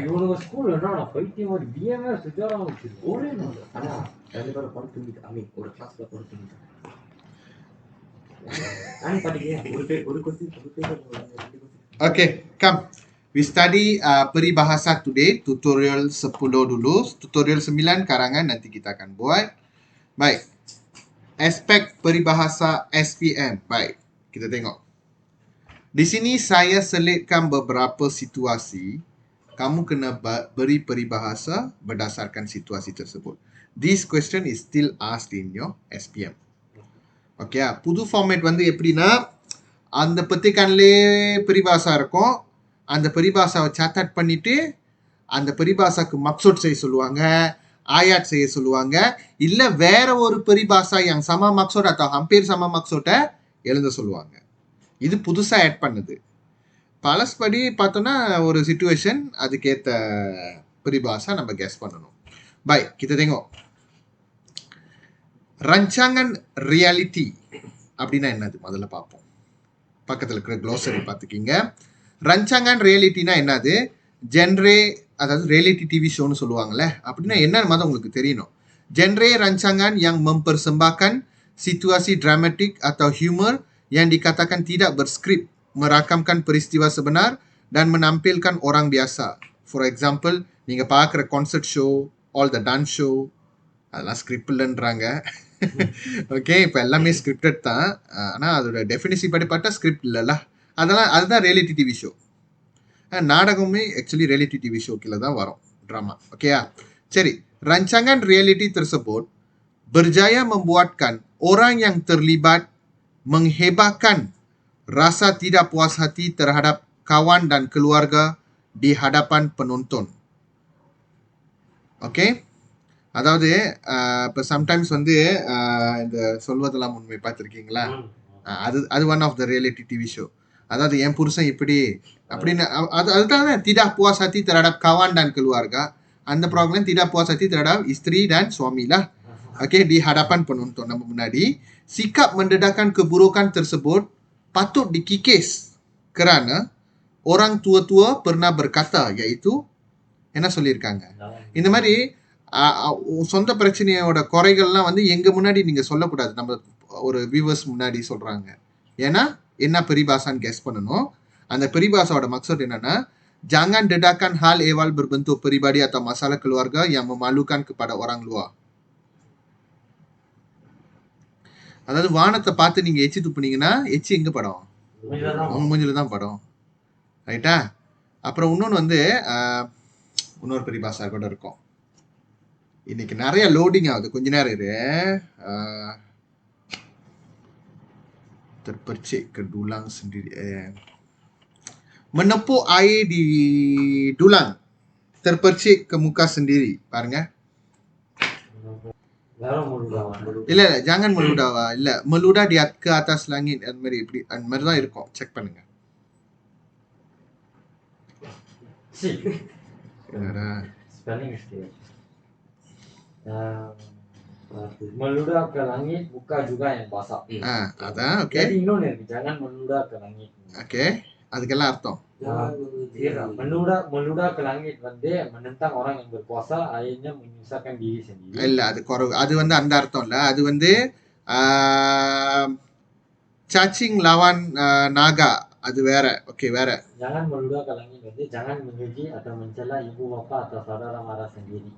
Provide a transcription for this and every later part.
இவனுக்கு ஸ்கூல் என்ன பைத்தியம் ஒரு பிஎம்ஏ சுஜாரா வச்சிருக்கு ஒரே நாள் ஆனா ரெண்டு பேரும் படம் தூங்கிட்டு ஐ மீன் ஒரு கிளாஸ்ல படம் தூங்கிட்டாங்க. நான் படிக்கிறேன் ஒரு question Okay, come. We study peribahasa today, tutorial 10 dulu. Tutorial 9 karangan nanti kita akan buat. Baik. Aspek peribahasa SPM. Baik, kita tengok. Di sini saya selitkan beberapa situasi. Kamu kena beri peribahasa berdasarkan situasi tersebut. This question is still asked in your SPM. Okay, புது format வந்து எப்படின்னா அந்த பத்திரிக்கையிலே பரிபாஷா இருக்கும். அந்த பரிபாஷாவை chart பண்ணிட்டு அந்த பரிபாஷாக்கு மக்சூட் செய்ய சொல்லுவாங்க, ஆயாட் செய்ய சொல்லுவாங்க, இல்ல வேற ஒரு பரிபாஷா yang sama maksud atau hampir sama maksudnya எழுத சொல்லுவாங்க. இது புதுசா ஆட் பண்ணது. பழசுபடி பார்த்தோம்னா ஒரு சிச்சுவேஷன் அதுக்கேற்ற பரிபாஷா நம்ம கெஸ் பண்ணணும். Bye kita tengok. Rancangan reality அப்படின்னா என்னது முதல்ல பார்ப்போம். பக்கத்தில் இருக்கிற க்ளோசரி பார்த்துக்கிங்க. ரஞ்சாங்கன் ரியாலிட்டினா என்னது? ஜென்ரே, அதாவது ரியாலிட்டி டிவி ஷோன்னு சொல்லுவாங்கல்ல, அப்படின்னா என்னன்னு மாதிரி உங்களுக்கு தெரியணும். Genre rancangan yang mempersembahkan situasi dramatik atau humor yang dikatakan tidak berskrip, merakamkan peristiwa sebenar dan menampilkan orang biasa. For example, நீங்க பார்க்குற concert show, all the dance show, அதெல்லாம் ஸ்கிரிப்ட்லன்றாங்க. ஓகே, இப்போ எல்லாமே ஸ்கிரிப்டட் தான். ஆனால் அதோட டெஃபினிஷன் படி பார்த்தா ஸ்கிரிப்ட் இல்லைல்ல, அதுதான் ரியாலிட்டி டிவி ஷோ. நாடகமே ஆக்சுவலி ரியாலிட்டி டிவி ஷோ கீழே தான் வரும், ட்ராமா. ஓகேயா, சரி. Rancangan reality tersebut berjaya membuatkan orang yang terlibat menghebahkan rasa tidak puas hati terhadap kawan dan keluarga di hadapan penonton. Okay, அதாவது இப்போ சம்டைம்ஸ் வந்து இந்த சொல்வதெல்லாம் உண்மை பார்த்துருக்கீங்களா? அது one of the reality TV show. அதாவது என் புருஷன் இப்படி அப்படின்னு அதுதான் tidak puas hati terhadap kawan dan keluarga. அந்த problem tidak puas hati terhadap istri dan suami lah. Okey, di hadapan penonton nama munadi. Sikap mendedahkan keburukan tersebut patut dikikis kerana orang tua-tua pernah berkata, iaitu என்ன சொல்லியிருக்காங்க, இந்த மாதிரி சொந்த பிரச்சனையோட குறைகள்லாம் வந்து எங்க முன்னாடி நீங்க சொல்லக்கூடாது, நம்ம ஒரு வியூவர்ஸ் முன்னாடி சொல்றாங்க. ஏன்னா என்ன பெரிபாசான்னு கெஸ் பண்ணணும். அந்த பெரிபாசாவோட மக்சட் என்னன்னா, jangan dedahkan hal ehwal berbentuk peribadi atau masalah keluarga yang memalukan kepada orang luar. அதாவது வானத்தை பார்த்து நீங்க எச்சி துப்புனீங்கன்னா எச்சி எங்க படம்? அவங்க மூஞ்சில தான் படம், ரைட்டா? அப்புறம் இன்னொன்று வந்து இன்னொரு பெரிபாசா கூட இருக்கும். இன்னைக்கு நிறைய லோடிங் ஆகுது, கொஞ்ச நேரம் இரு. Terpercik ke dulang sendiri. Menepuk air di dulang, terpercik ke muka sendiri. பாருங்க. இல்ல jangan meludah, இல்ல meludah di ke atas langit, அந்த மாதிரி இப்படி அந்த மாதிரி தான் இருக்கும். செக் பண்ணுங்க. Spelling mistake. Meludah ke langit, buka juga yang basah. அதான். ஓகே, Jadi இன்னொன்னு இருக்கு, jangan meludah ke langit. Okay, அதுக்கெல்லாம் அர்த்தம் meludah ke langit வந்து menentang orang yang berpuasa, akhirnya menyusahkan diri sendiri. இல்ல, அது குறவு. அது வந்து அந்த அர்த்தம் இல்ல. அது வந்து cacing lawan naga, அது வேற. ஓகே, வேற. Jangan meludah ke langit வந்து jangan mengeji atau mencela ibu bapa atau saudara mara sendiri.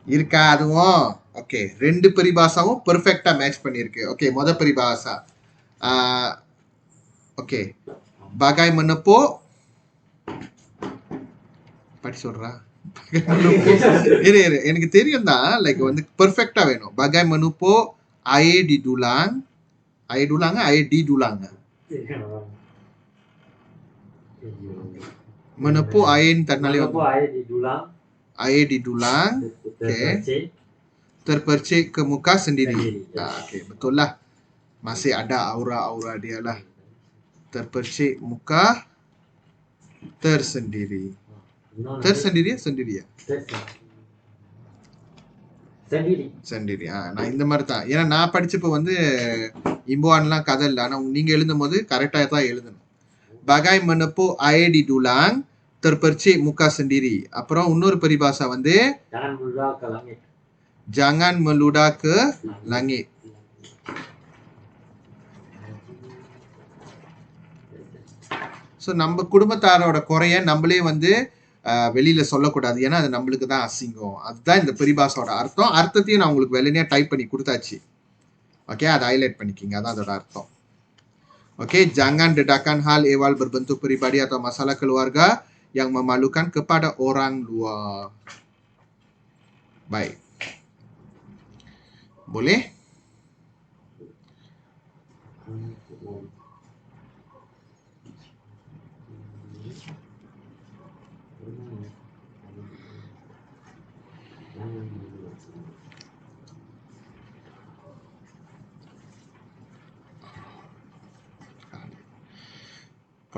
இருக்கா அதுவும்? ஓகே, ரெண்டு பரிபாசாவும் பெர்ஃபெக்ட்டா மேட்ச் பண்ணிருக்கு. ஓகே, முத பரிபாசா ஓகே, bagai menepuk, படி சொல்றா. இரு எனக்கு தெரியும் தான், லைக் வந்து பெர்ஃபெக்ட்டா வேணும். bagai menepuk air di dulang, air dulang air di dulang, menepuk air ternali, Menepuk air di dulang, air di dulang, oke, terpercik ke muka sendiri. Oke, betul lah, masih ada aura-aura dia lah. Terpercik muka tersendiri. Tersendiri ya? Sendiri ya? Sendiri. நான் இந்த மாதிரி தான். ஏன்னா நான் படிச்சப்போ வந்து இம்போவான்லாம் கதை இல்லை. ஆனால் நீங்கள் எழுதும் போது கரெக்டாக தான் எழுதணும். Bagai menepuk air di dulang, terpercik muka sendiri. அப்புறம் இன்னொரு பரிபாஷா வந்து Jangan meludah ke langit. jangan meludah ke langit. So நம்ம குடும்பத்தாரோட குறைய நம்மளே வந்து வெளியில சொல்லக்கூடாது. ஏன்னா அது நம்மளுக்கு தான் அசிங்கம். அதுதான் இந்த பரிபாஷோட அர்த்தம். அர்த்தத்தையும் நான் உங்களுக்கு வெள்ளனையா டைப் பண்ணி கொடுத்தாச்சு. ஓகே, அதை ஹைலைட் பண்ணிக்கிங்க. அதான் அதோட அர்த்தம். Oke, jangan dedahkan hal ehwal berbentuk pribadi atau masalah keluarga yang memalukan kepada orang luar. Baik. Boleh?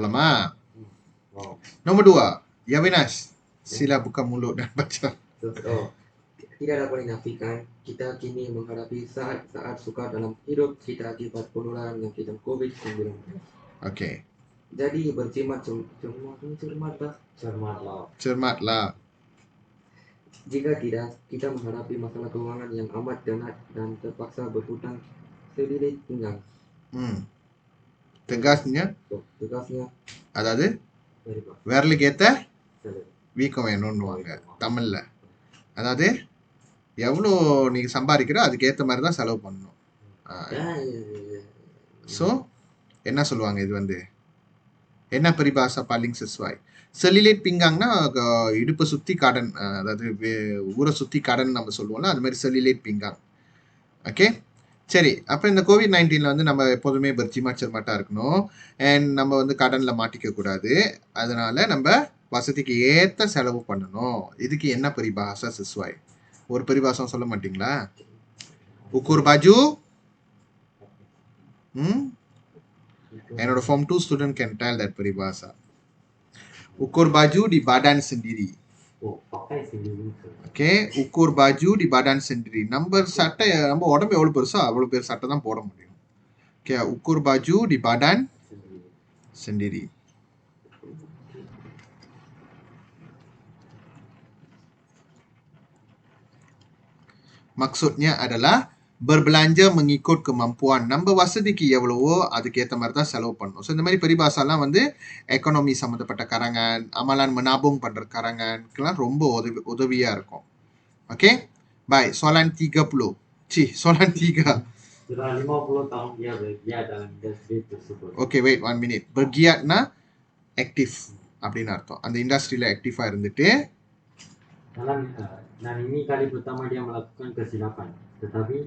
Polama. Wow. Nomor 2. Ya Winas. Sila buka mulut dan baca. Tidak dapat dinafikan, kita kini menghadapi saat-saat sukar dalam hidup kita akibat penularan jangkitan COVID-19. Okey. Jadi cermatlah. Cermatlah. Jika tidak, kita menghadapi masalah keuangan yang amat berat dan terpaksa berhutang selilit pinggang. Tegasnya அதாவது விரலுக்கு ஏத்த வீக்கம் வேணும்னுவாங்க தமிழ்ல. அதாவது எவ்வளோ நீங்க சம்பாதிக்கிறோ அதுக்கு ஏத்த மாதிரி தான் செலவு பண்ணணும். ஸோ என்ன சொல்லுவாங்க, இது வந்து என்ன பரிபாஷா பாலிங் செஸ்வாய். செலிலேட் பிங்காங்னா இடுப்பை சுற்றி கடன், அதாவது ஊரை சுற்றி கடன் நம்ம சொல்லுவோம்ல, அது மாதிரி செலிலேட் பிங்காங். ஓகே, சரி. அப்போ இந்த COVID-19 வந்து நம்ம எப்போதுமே பர்ஜிமா செர்மாட்டா இருக்கணும். அண்ட் நம்ம வந்து கடனில் மாட்டிக்க கூடாது. அதனால நம்ம வசதிக்கு ஏற்ற செலவு பண்ணணும். இதுக்கு என்ன பரிபாஷா செஸ்வாய்? ஒரு பரிபாஷம் சொல்ல மாட்டீங்களா? உக்கூர் பாஜு. என்னோட form 2 student can tell that பரிபாஷா. உக்கூர் பாஜு di badan sendiri. Pakai sendiri. Okay, உக்கூர் பாஜு di badan sendiri. நம்ம சட்டை, நம்ம உடம்பு எவ்வளோ பெருசோ அவ்வளோ பேர் சட்டை தான் போட முடியும். ஓகே, உக்கூர் பாஜு di badan sendiri. Maksudnya adalah berbelanja mengikut kemampuan. நம்ம வசதிக்கு எவ்வளவோ அதுக்கேற்ற மாதிரி தான் செலவு பண்ணணும். ஸோ இந்த மாதிரி பரிபாஷாலாம் வந்து எக்கனாமி சம்மந்தப்பட்ட கரங்கன், அமலான் menabung பண்ணுற கரங்கன்க்கெல்லாம் ரொம்ப உதவியாக இருக்கும். ஓகே, பாய். Soalan 30. Soalan 3. Sudah 50 tahun dia bergiat dalam industri tersebut. Okay, wait 1 minute. bergiatனா ஆக்டிவ் அப்படின்னு அர்த்தம். அந்த இண்டஸ்ட்ரியில் ஆக்டிவாக இருந்துட்டு dan ini kali pertama dia melakukan kesilapan, tetapi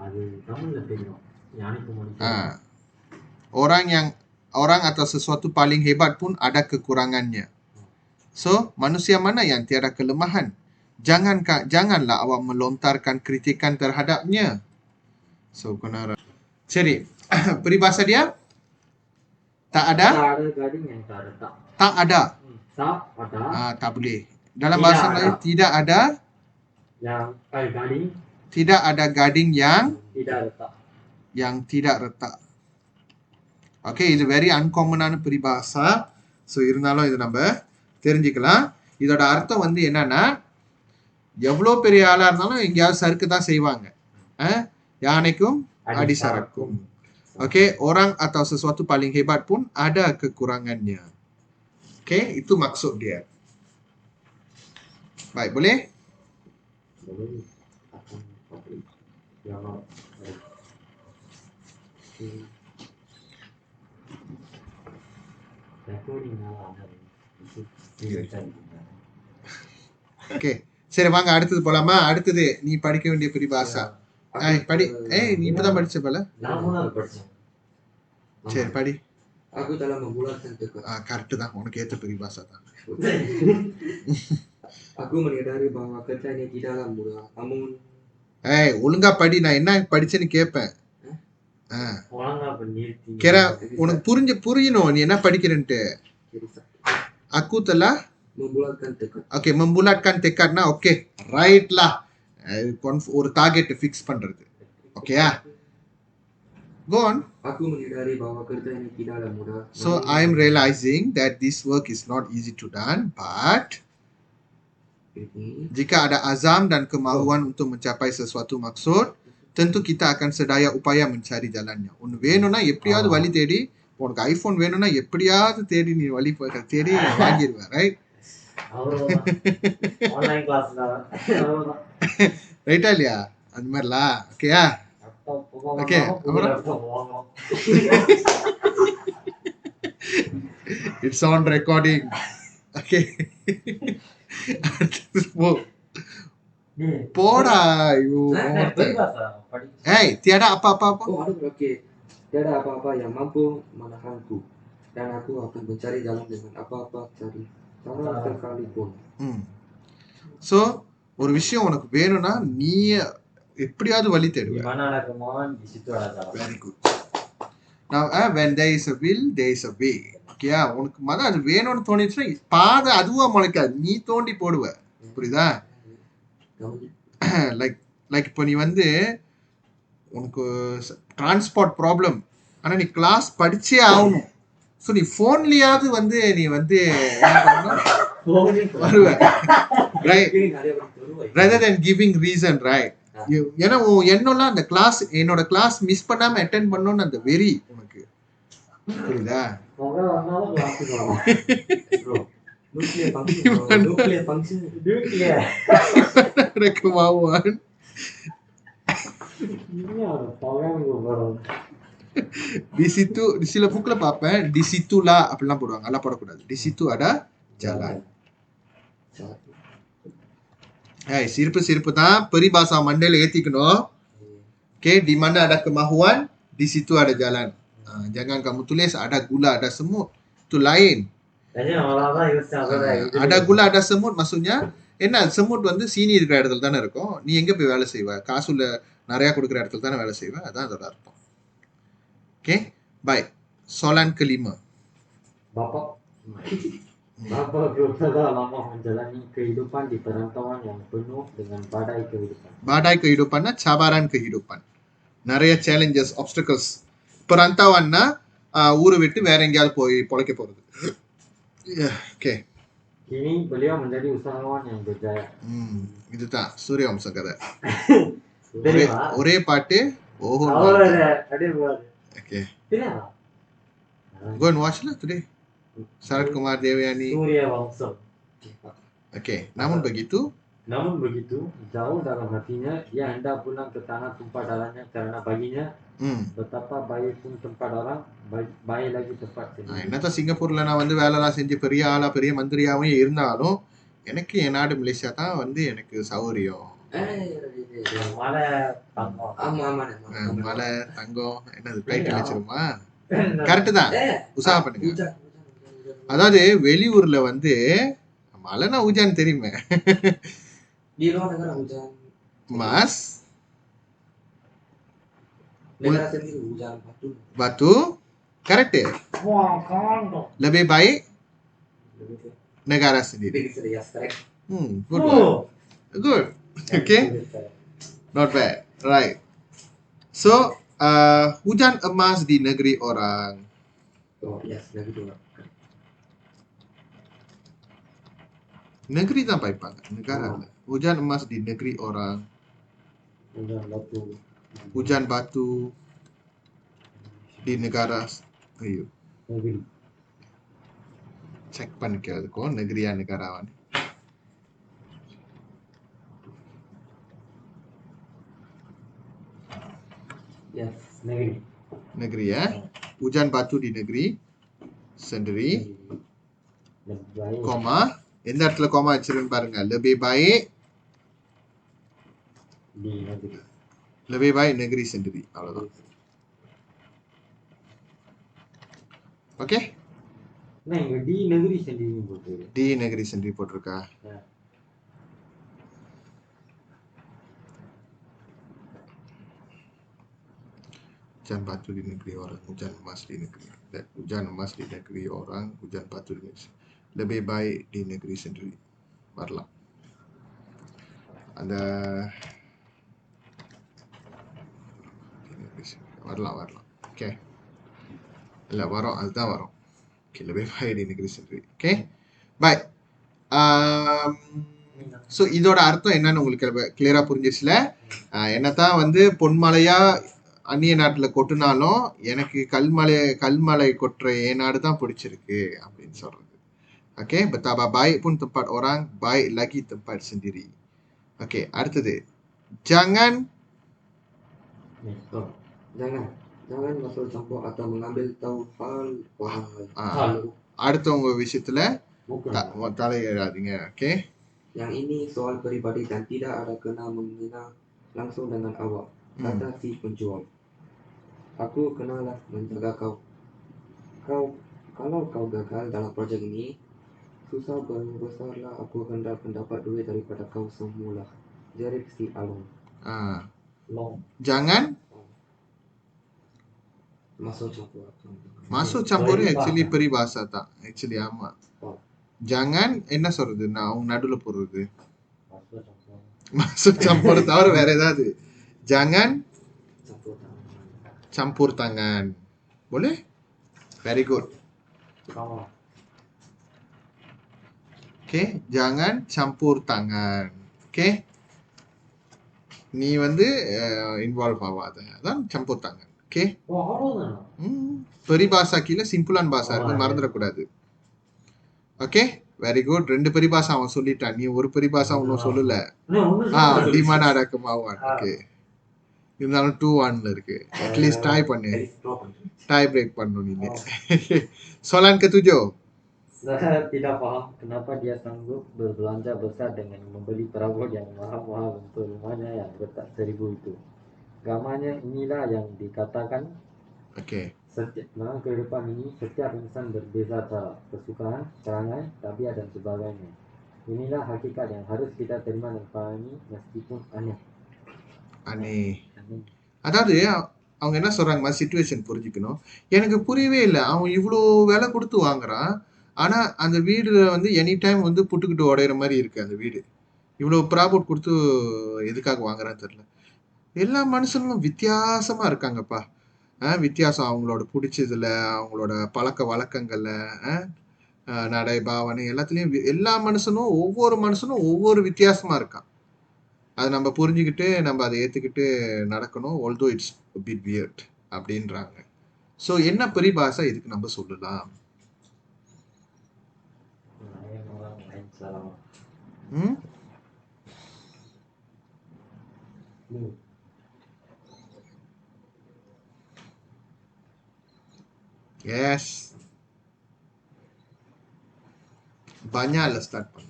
அது தமிழ்ல தெரியும். Orang atau sesuatu paling hebat pun ada kekurangannya. So, manusia mana yang tiada kelemahan? Janganlah awak melontarkan kritikan terhadapnya. So, சரி, peribahasa dia tak ada. Tak ada gading yang tak ada. Tak ada. Tak ada. Tak boleh. Dalam bahasa lain tidak ada. Yang gading. Tidak ada gading yang tidak retak. Okay, இது very அன்காமனான பரிபாஷா. So இருந்தாலும் இது நம்ம தெரிஞ்சுக்கலாம். இதோட அர்த்தம் வந்து என்னன்னா, எவ்வளோ பெரிய ஆளாக இருந்தாலும் எங்கேயாவது சறுக்கு தான் செய்வாங்க. யானைக்கும் அடி சறுக்கும். Oke, orang atau sesuatu paling hebat pun ada kekurangannya. Oke, itu maksud dia. Baik, boleh? Okay, சரி வாங்க அடுத்தது போலாமா? அடுத்தது நீ படிக்க வேண்டிய பரிபாஷா. படி. நீ இப்பதான் படிச்ச போல. சரி படி. Aku telah membulatkan tekad. Correct தான், உனக்கு ஏற்ற பரிபாஷா தான். Aku menyadari bahwa kerja ini tidaklah mudah. Namun ஒழுங்கா படி, நான் என்ன படிச்சேன்னு கேட்பேன். உனக்கு புரியணும் நீ என்ன படிக்கிறேன்ட்டு. Aku telah membulatkan tekad. Okay, membulatkan tekadனா ஓகே ரைட்லா, ஒரு டார்கெட் ஃபிக்ஸ் பண்றது. ஓகேயா? Go on. Aku menyadari bahwa kerja ini tidaklah mudah. So I am realizing that this work is not easy to done, but Ini jika ada azam dan kemahuan untuk mencapai sesuatu maksud, tentu kita akan sedaya upaya mencari jalannya. உன் வேணும்னா எப்படியாவது வழி தேடி உனக்கு iPhone வேணும்னா எப்படியாவது தேடி நீ வழி தேடி வாங்கிடுவ, ரைட்? அவ்வளவுதான். ஆன்லைன் கிளாஸ்ல அவ்வளவுதான். ரைட்டா இல்லையா? அந்த மாதிரிலாம் ஓகேயா? Okay, அப்புறம்? It's on recording. ஓகே. போடா ஐயோ. ஏய் tiada apa-apa. Oh, ada okey. Tiada apa-apa yang mampu menahanku dan aku akan mencari jalan dengan apa-apa cara sekalipun. So ஒரு விஷயம் உனக்கு வேணும்னா நீ எப்படியாவது வழி Di தேடுவ. mana ada kemauan, di situ ada jalan. Very good. Now when there is a will there is a way. ஓகேயா? உனக்கு மொதல் அது வேணும்னு தோணிச்சுன்னா பாதை அதுவா முளைக்காது, நீ தோண்டி போடுவ. புரியுதா? லைக் இப்போ நீ வந்து உனக்கு டிரான்ஸ்போர்ட் ப்ராப்ளம், ஆனால் நீ கிளாஸ் படிச்சே ஆகணும். ஸோ நீ ஃபோன்லேயாவது வந்து நீ வந்து வருவ, ரைட்? ரதர் தென் கிவிங் ரீசன், ரைட்? ஏன்னா உன் என்னெல்லாம் அந்த கிளாஸ், என்னோட கிளாஸ் மிஸ் பண்ணாம அட்டென்ட் பண்ணணும்னு அந்த வெறி உனக்கு, புரியுதா? கமாவான் di situ, di சில புக்ல பார்ப்பேன் di situlah அப்படிலாம் போடுவாங்க, அதெல்லாம் போடக்கூடாது. di situ ada jalan. சிரிப்பு தான் பெரிபாசா மண்டையில ஏத்திக்கணும். Okay, di mana ada kemahuan, di situ ada jalan. Jangan kamu tulis ada gula ada semut, itu lain. Ada gula ada semut maksudnya என்ன, semut வந்து சீனி இருக்கிற இடத்துல தானே இருக்கும். நீ எங்க போய் வேலை செய்வ? காசுல நிறைய கொடுக்குற இடத்துல தானே வேலை செய்வ. அதான் அதோட அர்த்தம். Okay, bye. soalan kelima. Bapak berusaha lama menjalani kehidupan di perantauan yang penuh dengan badai kehidupan. badai kehidupanனா cabaran kehidupan, நிறைய challenges, obstacles. perantauanனா ஊரை விட்டு வேற எங்கேயாவது போய் பொழைக்க போறது. Okay. Kini beliau menjadi usahawan yang berjaya. இதுதான் சூரியவம்சம் கதை. ஒரே பாட்டு. ஓஹோ. Okay. Go and watch lah today. Sarath Kumar Devyani. Suryawamsam. Oke, namun begitu, jauh dalam hatinya dia hendak pulang ke tanah tumpah darahnya karena baginya betapa baik pun tempat orang, baik lagi tempat sendiri. என்னதான் சிங்கப்பூர்ல நான் வந்து வேலைலாம் செஞ்சு பெரிய ஆளா பெரிய மந்திரியாவும் இருந்தாலும் எனக்கு என் நாடு மலேசியா தான் வந்து எனக்கு சௌகரியம். மலை தங்கம். மலை தங்கம் என்னது டைட்டில் வச்சிருமா? கரெக்டு தான், உற்சாகம் பண்ணுங்க. அதாவது வெளியூர்ல வந்து மலைனா ஊஜான்னு தெரியுமே. Di luar negara hujan. Mas Negara sendiri hujan batu. Correct ya? Lebih baik negara sendiri. Yes, correct. Good one. Good. Okay. Not bad. Right. So, hujan emas di negeri orang. Oh, yes, negeri orang. Negeri தான் பாய்ப்பாங்க, negara இல்ல. hujan emas di negeri orang. Hujan batu di negara. ஐயோ, check பண்ணிக்கிறதுக்கும் நெகிரியா நெகராவான். Yes, negeri. Negeri ya. Hujan batu di negeri sendiri. Koma. எந்த இடத்துல coma வச்சிருன்னு பாருங்க. lebih baik di negeri. lebih baik negeri sendiri. அவ்வளவுதான். Okay. Nah, இங்க di negeri sendiri போட்டுருக்கு. di negeri sendiri போட்டிருக்கா? Hujan batu di negeri orang, hujan emas di negeri. Hujan emas di negeri orang, hujan batu di negeri. Lebih baik di negeri sendiri. வரலாம். அந்த வரலாம். Okay. இல்ல வரும், அதுதான் வரும். Okay, lebih baik di negeri sendiri. Okay. Baik. So இதோட அர்த்தம் என்னன்னு உங்களுக்கு கிளியரா புரிஞ்சிச்சுல? என்னதான் வந்து பொன்மலையா அந்நிய நாட்டுல கொட்டுனாலும் எனக்கு கல்மலை கொட்டுற நாடு தான் பிடிச்சிருக்கு அப்படின்னு சொல்றது. Oke, betapa baik pun tempat orang, baik lagi tempat sendiri. Oke, அடுத்தது jangan jangan masuk campur atau mengambil tahu hal அடுத்தவங்க விஷயத்துல தலையிடாதீங்க. Oke. Yang ini soal pribadi dan tidak ada kena mengena langsung dengan awak, kata si penjual. Aku kenalah menjaga kau. Kalau kau gagal dalam projek ini, susah besarlah aku hendak mendapat duit daripada kau semula. Jerit si Along. Jangan masuk campur actually peribahasa tak? Actually ஆமா. ஜாங்கன் என்ன சொல்றது? நான் அவங்க நடுவுல போடுறது masuk campur தவிர வேற ஏதாவது? Jangan campur tangan. Boleh? Very good. Okay, jangan campur tangan. Okay. நீ வந்து இன்வால்வ் ஆகாத. அதான் campur tangan. Okay. பெரிபாசா கீழே சிம்பிளான பாசா இருக்கு, மறந்துடக்கூடாது. Okay, very good. 2 பெரிபாசா அவன் சொல்லிட்டான், நீ ஒரு பெரிபாசா ஒன்னும் சொல்லல. டிமாண்ட் அடக்கமாவான். ஓகே, இருந்தாலும் 2-1ல இருக்கு. அட்லீஸ்ட் டாய் பிரேக் பண்ணணும் நீங்க. Soalan ke-7. Saya tidak paham kenapa dia sanggup berbelanja besar dengan membeli perabot yang mahal-mahal untuk rumahnya yang retak 1000 itu. Gamanya inilah yang dikatakan Oke. Dalam kehidupan ini, setiap insan berbeza cara, kesukaan, perangai, tabiat dan sebagainya. Inilah hakikat yang harus kita terima dan pahami meskipun aneh. அதாவது அவங்க என்ன சொல்றாங்க, situation புரிஞ்சுக்கணும். எனக்கு புரியவே இல்லை, அவன் இவ்வளோ விலை கொடுத்து வாங்குறான், ஆனா அந்த வீடு வந்து எனி டைம் வந்து புட்டுக்கிட்டு உடையிற மாதிரி இருக்கு. அந்த வீடு இவ்வளோ ப்ராஃபிட் கொடுத்து எதுக்காக வாங்குறான்னு தெரியல. எல்லா மனுஷனும் வித்தியாசமா இருக்காங்கப்பா. வித்தியாசம் அவங்களோட பிடிச்சதுல, அவங்களோட பழக்க வழக்கங்கள்ல, நடை பாவனை எல்லாத்துலேயும் எல்லா மனுஷனும் ஒவ்வொரு வித்தியாசமா இருக்கான். அதை நம்ம புரிஞ்சுக்கிட்டு நம்ம அதை ஏற்றுக்கிட்டு நடக்கணும். ஆல்தோ இட்ஸ் பிட் வியர்ட் அப்படின்றாங்க. ஸோ என்ன பரிபாஷா இதுக்கு நம்ம சொல்லலாம்? எஸ், banyak start பண்ணும்.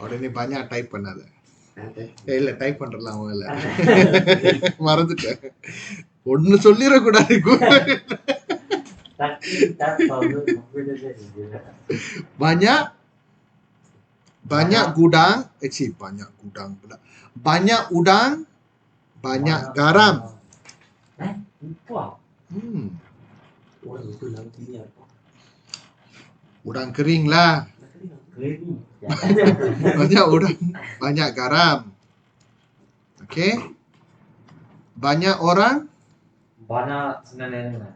உடனே banyak டைப் பண்ணாத. இல்ல டைப் பண்றலாம் அவங்கள மறந்துட்டேன். ஒன்னு சொல்லிடக்கூடாது. banyak gudang, banyak gudang pula. Banyak udang, banyak garam. Udang kering lah. Banyak udang, banyak garam. Okay. Banyak orang. Banyak sebenarnya.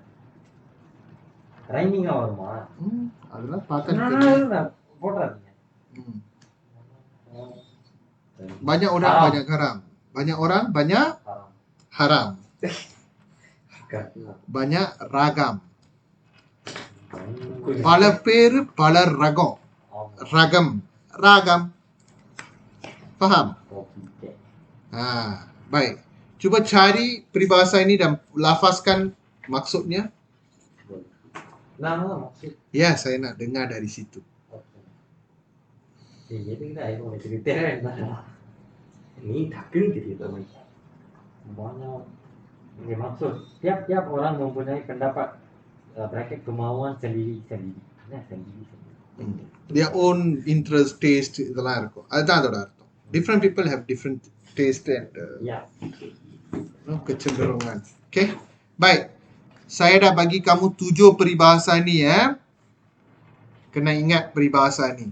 Rhyming வருமா? அதெல்லாம் பார்த்தா போடுறாதீங்க. Banyak orang, banyak garam. Banyak orang, banyak haram. Banyak ragam. Pala பேரு பல ரகம். Ragam. Faham? Baik. Cuba cari peribahasa ini dan lafazkan maksudnya. Maksud. Ya, saya nak dengar dari situ. Jadi kita mau ceritain ini takkan cerita macam banyak. Ini maksud tiap orang mempunyai pendapat, bracket kemauan sendiri. Their own interest, taste, இதெல்லாம் இருக்கும். அதுதான் அதோட அர்த்தம். Different people have different taste and kecenderungan. Okay, baik. Saya dah bagi kamu 7 peribahasa ni ya. Kena ingat peribahasa ni.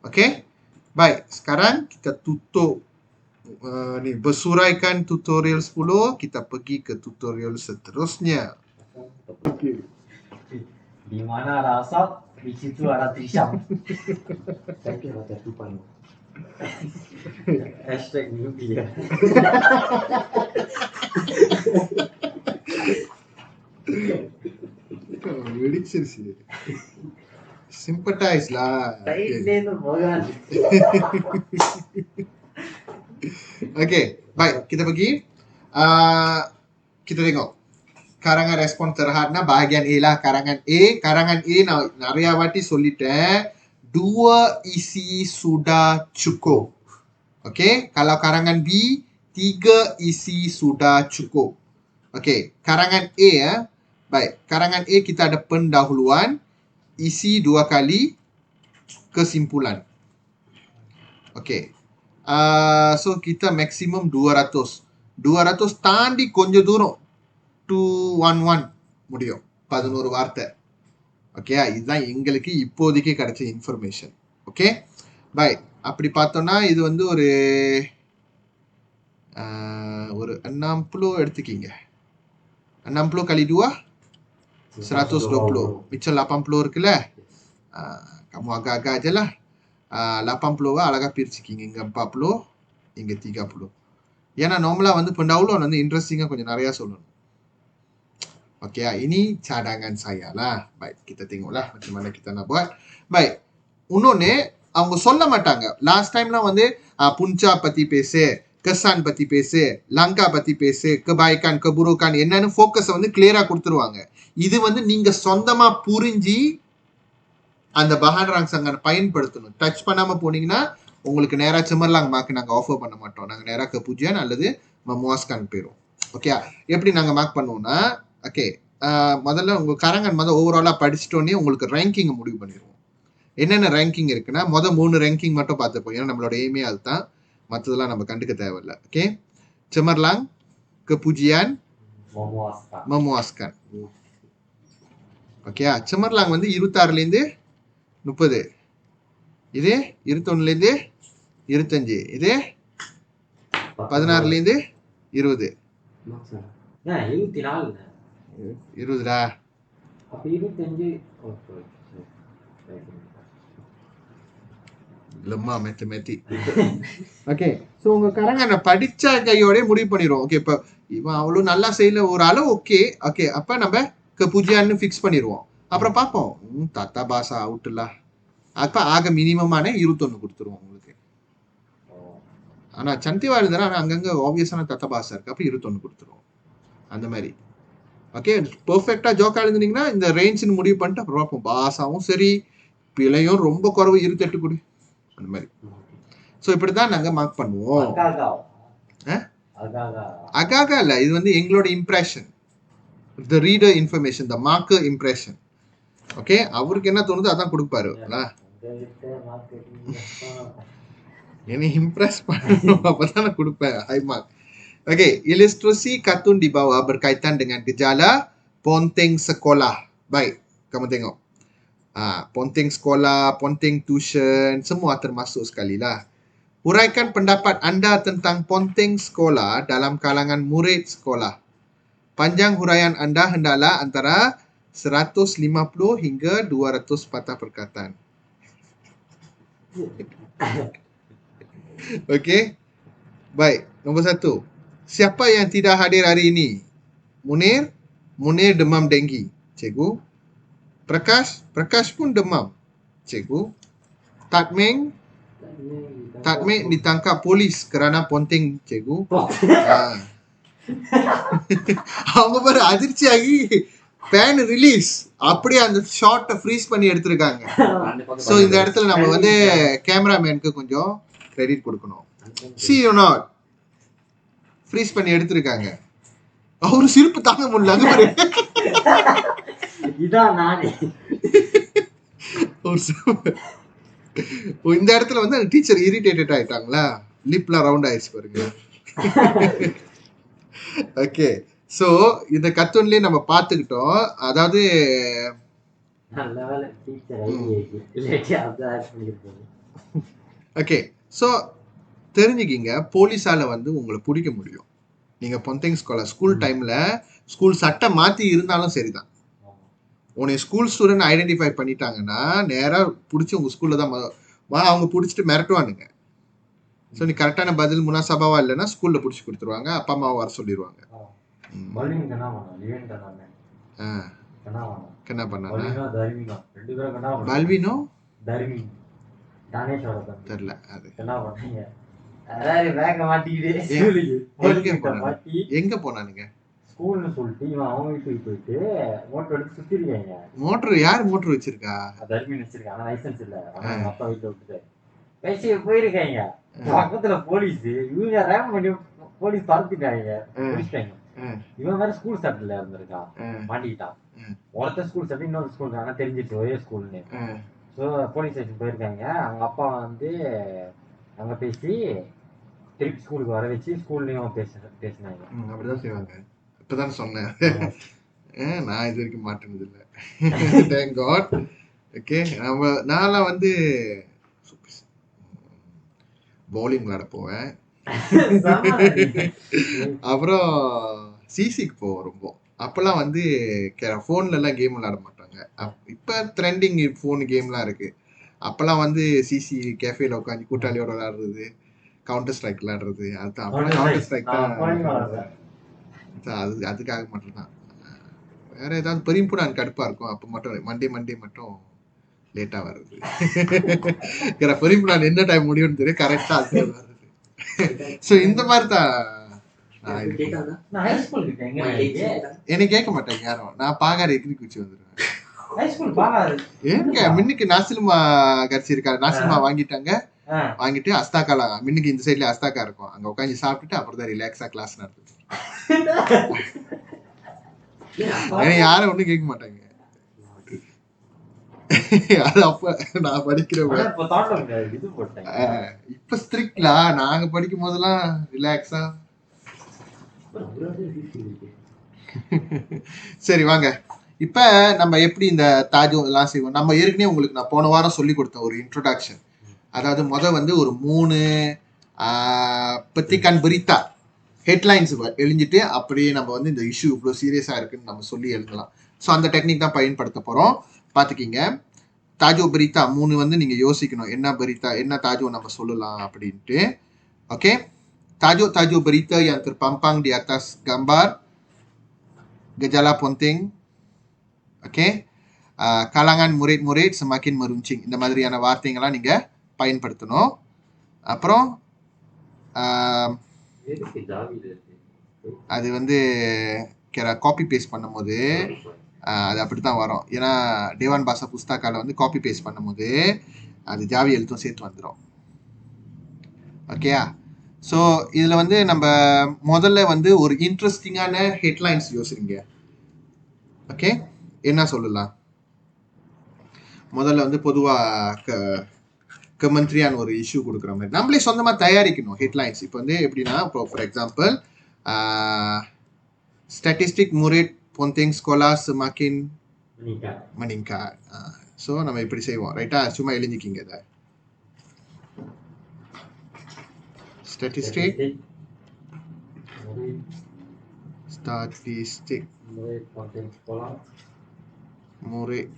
Okay, baik. Sekarang kita tutup Ni bersuraikan tutorial 10, kita pergi ke tutorial seterusnya. Okey. Di mana ada asap, di situ ada trisam. Saya kira ada tupan. Hashtag newbie ya. Very serious. Sympathize lah. Okay. Ini tu bukan. Okay, baik, kita pergi. Kita tengok. Karangan respon terhadna bahagian A lah. Karangan A நான் நிறைய வாட்டி சொல்லிட்டேன். 2 isi sudah cukup. Okay, kalau karangan B 3 isi sudah cukup. Okay, karangan A ya. Baik, karangan A kita ada pendahuluan, isi 2 kali, kesimpulan. Okay. So kita maksimum 200. 200 தாண்டி கொஞ்சம் தூரம் 211 முடியும். 11 வார்த்தை. Okay, இதுதான் எங்களுக்கு இப்போதைக்கு கிடைச்ச இன்ஃபர்மேஷன். Okay, by. அப்படி பார்த்தோம்னா இது வந்து ஒரு 60 எடுத்துக்கிங்க. 60 kali 2 120. Macam 80 இருக்குல்ல. Kamu agak-agak aje lah. 80 அழகா பிரிச்சுக்கிங்க. இங்க 40, இங்க 30. ஏன்னா நார்மலா வந்து pendahuluan வந்து இன்ட்ரெஸ்டிங்கா கொஞ்சம் நிறைய சொல்லணும். Okey, ini cadangan saya lah. Baik, kita tengoklah macam mana kita nak buat. Baik, இன்னொன்னு அவங்க சொல்ல மாட்டாங்க. லாஸ்ட் டைம்லாம் வந்து புஞ்சா பத்தி பேசு, கசான் பத்தி பேசு, லங்கா பத்தி பேசு, கபாய்கான் கபுருகான் என்னன்னு ஃபோக்கஸை வந்து கிளியரா கொடுத்துருவாங்க. இது வந்து நீங்க சொந்தமா புரிஞ்சு அந்த பஹான் ராங்சாங்க பயன்படுத்தணும். டச் பண்ணாம போனீங்கன்னா உங்களுக்கு நேரா சிமர்லாங் மார்க் நாங்கள் ஆஃபர் பண்ண மாட்டோம். நாங்கள் நேராக கபுஜியான் அல்லது மமுவாஸ்கான் போயிடும். ஓகே, எப்படி நாங்கள் மார்க் பண்ணுவோம்னா, ஓகே, முதல்ல உங்கள் கரங்கன் ஓவராலாக படிச்சிட்டோன்னே உங்களுக்கு ரேங்கிங்கை முடிவு பண்ணிடுவோம். என்னென்ன ரேங்கிங் இருக்குன்னா 3 ரேங்கிங் மட்டும் பார்த்துப்போம். ஏன்னா நம்மளோட எய்மே அதுதான். மற்றதெல்லாம் நம்ம கண்டுக்க தேவையில்லை. ஓகே, சிமர்லாங், கபுஜியான், மமுவாஸ்கான். ஓகே, சிமர்லாங் வந்து 26லேருந்து 30, இது 21லேருந்து 25, இது 16லேருந்து 20. 20டா? அப்ப 25 லம்மா மேத்தமேட்டிக். ஓகே, ஸோ உங்கள் கரங்கனை படித்த கையோடய முடிவு பண்ணிடுவோம். ஓகே, இப்போ இவன் அவ்வளோ நல்லா செய்யல ஒரு அளவு. ஓகே ஓகே, அப்போ நம்ம பூஜையான்னு ஃபிக்ஸ் பண்ணிடுவோம். அப்புறம் பார்ப்போம். தத்தா பாசா அவுட்டுல அப்போ ஆக மினிமமான 21 கொடுத்துருவோம் உங்களுக்கு. ஆனால் சந்திவா எழுதுறா, ஆனால் அங்கங்கே ஆப்வியஸான தத்தா பாசா இருக்கு. அப்போ 21 கொடுத்துருவோம். அந்த மாதிரி. ஓகே, பெர்ஃபெக்டாக ஜோக்கா எழுதுனீங்கன்னா இந்த ரேஞ்சுன்னு முடிவு பண்ணிட்டு அப்புறம் பார்ப்போம். பாசாவும் சரி, பிழையும் ரொம்ப குறைவு 28 கொடு, அந்த மாதிரி. ஸோ இப்படி தான் நாங்கள் மார்க் பண்ணுவோம். அகாகா இல்லை, இது வந்து எங்களோட இம்ப்ரெஷன், த ரீடர் இன்ஃபர்மேஷன், த மார்க்கர் இம்ப்ரெஷன். ஓகே, அவருக்கு என்ன தோணுதோ அதான் கொடுப்பாரு. என்னை இம்ப்ரெஸ் பண்ணணும், அப்பதான் நான் கொடுப்பேன் high mark. Oke, ilustrasi kartun di bawah berkaitan dengan gejala ponteng sekolah. Baik, kamu tengok. Ponteng sekolah, ponteng tuition, semua termasuk sekali lah. Uraikan pendapat anda tentang ponteng sekolah dalam kalangan murid sekolah. Panjang huraian anda hendaklah antara 150 hingga 200 patah perkataan. Okey. Baik, nombor 1. Siapa yang tidak hadir hari ini? Munir demam denggi. Cikgu. Prakash pun demam. Cikgu. Tatmeng ditangkap polis kerana ponteng. Cikgu. அவங்க பாரு அதிர்ச்சி ஆகி pan release அப்படியே அந்த ஷார்ட்டை freeze பண்ணி எடுத்திருக்காங்க. So இந்த இடத்துல நம்ம வந்து கேமராமேனுக்கு கொஞ்சம் கிரெடிட் கொடுக்கணும். See or not? ஃப்ரீஸ் பண்ணி எடுத்திருக்காங்க. அவரு சிரிப்பு தாங்க முடியல. அது மாதிரி இதான் நானே. இந்த இடத்துல வந்து அந்த டீச்சர் இரிட்டேட்டட் ஆயிட்டாங்களா, லிப்லாம் ரவுண்ட் ஆயிடுச்சு பாருங்க. ஓகே, ஸோ இந்த கர்ட்டூன்லேயே நம்ம பார்த்துக்கிட்டோம். அதாவது ஓகே, ஸோ தெரிஞ்சுக்கிங்க, போலீஸால வந்து உங்களை பிடிக்க முடியும். நீங்க பொந்திங் ஸ்கூல் டைம்ல ஸ்கூல் சட்டை மாத்தி இருந்தாலும் சரிதான். உன்னை ஸ்கூல் ஸ்டூடெண்ட் ஐடென்டிஃபை பண்ணிட்டாங்கன்னா நேரா பிடிச்சி உங்க ஸ்கூல்ல தான் அவங்க பிடிச்சிட்டு மிரட்டுவானுங்க. ஸோ நீ கரெக்டான பதில் முனாசபாவா இல்லைன்னா ஸ்கூல்ல பிடிச்சி கொடுத்துருவாங்க, அப்பா அம்மாவை வர சொல்லிடுவாங்க. என்ன பண்ணாங்க பல்வினோ தெரியல. அது எங்க போனானுங்க ஸ்கூல்னு சொல்லிட்டு இவன் அவங்க வீட்டுக்கு போயிட்டு மோட்டர் எடுத்து சுத்திருக்காங்க. மோட்டர் யார் மோட்டர் வச்சிருக்கா? தர்மீன் வச்சிருக்கான், ஆனா லைசன்ஸ் இல்ல. அவங்க அப்பா வீட்டுல விட்டுட்டு பேசி போயிருக்காங்க. பக்கத்துல போலீஸ், இவங்க ரேம் பண்ணி போலீஸ் பறந்துட்டாங்க, முடிச்சிட்டாங்க. இவன் வேற ஸ்கூல் சட்டில இருந்திருக்கான், மாட்டிக்கிட்டான். ஒருத்தர் ஸ்கூல் சட்டி, இன்னொரு ஸ்கூல் ஆனா தெரிஞ்சிருச்சு ஒரே ஸ்கூல்னு. ஸோ போலீஸ் ஸ்டேஷன் போயிருக்காங்க. அவங்க அப்பா வந்து அங்க பேசி திருப்பி ஸ்கூலுக்கு வர வச்சு ஸ்கூல்லயும் பேசினாங்க. அப்படிதான் செய்வாங்க. இப்பதான் சொன்னேன், நான் இது வரைக்கும் மாட்டினது இல்லை. Thank God. ஓகே, நான்லாம் வந்து பவுலிங் விளையாட போவேன். அப்புறம் சிசிக்கு போவோம் ரொம்ப. அப்பெல்லாம் வந்து ஃபோன்ல எல்லாம் கேம் விளையாட மாட்டாங்க. இப்ப ட்ரெண்டிங் ஃபோன் கேம்லாம் இருக்கு. அப்பெல்லாம் வந்து சிசி கேஃபேல உட்காந்து கூட்டாளியோட விளையாடுறது, கவுண்டர் ஸ்ட்ரைக் விளையாடுறது. அதுதான் அப்பெல்லாம் கவுண்டர் ஸ்ட்ரைக் தான். அதுக்காக மட்டும்தான். வேற ஏதாவது பெரியம்புடான் கடுப்பா இருக்கும். அப்ப மட்டும் மண்டே மட்டும் லேட்டா வருது. பெரியம்புடான் என்ன டைம் முடியும்னு தெரியும், கரெக்டா அது வருது. ஸோ இந்த மாதிரி தான். என்னை கேட்க மாட்டேங்க யாரும். நான் பாகார எகிரி குச்சி வந்துடுவேன். எங்க மின்னுக்கு நாசிலுமா கட்சி இருக்காரு, நாசிலுமா வாங்கிட்டாங்க. வாங்கிட்டு அஸ்தாக்கால மின்னுக்கு இந்த சைட்ல அஸ்தாக்கா இருக்கும், அங்க உட்காந்து சாப்பிட்டுட்டு அப்புறம் தான் ரிலாக்ஸா கிளாஸ் நடத்துது. யாரும் ஒண்ணும் கேட்க மாட்டாங்க. அது அப்ப நான் படிக்கிறவங்க. இப்ப ஸ்ட்ரிக்ட்லா, நாங்க படிக்கும் போதெல்லாம் ரிலாக்ஸா. சரி வாங்க, இப்ப நம்ம எப்படி இந்த தாஜோ எல்லாம் செய்வோம். நம்ம ஏற்கனவே உங்களுக்கு நான் போன வாரம் சொல்லி கொடுத்தேன் ஒரு இன்ட்ரோடக்ஷன். அதாவது வந்து ஒரு 3 பெத்திகான் பெரித்தா ஹெட்லைன்ஸ் எழுதிட்டு அப்படியே நம்ம வந்து இந்த இஷ்யூ இவ்வளோ சீரியஸாக இருக்குன்னு நம்ம சொல்லி எழுதலாம். ஸோ அந்த டெக்னிக் தான் பயன்படுத்த போகிறோம். பார்த்துக்கிங்க, தாஜோ பெரித்தா 3 வந்து நீங்கள் யோசிக்கணும், என்ன பெரித்தா, என்ன தாஜோ நம்ம சொல்லலாம் அப்படின்ட்டு. Okay, tajo berita yang terpampang di atas gambar, gejala penting. Okay, kalangan murid-murid semakin meruncing. இந்த மாதிரியான வார்த்தைங்கள்லாம் நீங்கள் பயன்படுத்தணும். அப்புறம் அது வந்து காப்பி பேஸ்ட் பண்ணும்போது அது அப்படி தான் வரும். ஏன்னா டேவான் பாஷா புஸ்தகால வந்து காப்பி பேஸ்ட் பண்ணும்போது அது ஜாவி எழுத்தும் சேர்த்து வந்துடும். ஓகேயா? ஸோ இதில் வந்து நம்ம முதல்ல வந்து ஒரு இன்ட்ரெஸ்டிங்கான ஹெட்லைன்ஸ் யோசிங்க. ஓகே, என்ன சொல்லலாம்? முதல்ல வந்து பொதுவாக கமெண்ட்ரியான ஒரு இஷ்யூ கொடுக்குற மாதிரி நம்மளே சொந்தமாக தயாரிக்கணும் ஹெட்லைன்ஸ். இப்போ வந்து எப்படின்னா, இப்போ ஃபார் எக்ஸாம்பிள் ஸ்டாட்டிஸ்டிக் முரேட் பொந்திங் ஸ்கோலா semakin meningkat. ஸோ நம்ம இப்படி செய்வோம், ரைட்டா? சும்மா எழுதிக்கிங்க இதை. Statistik murid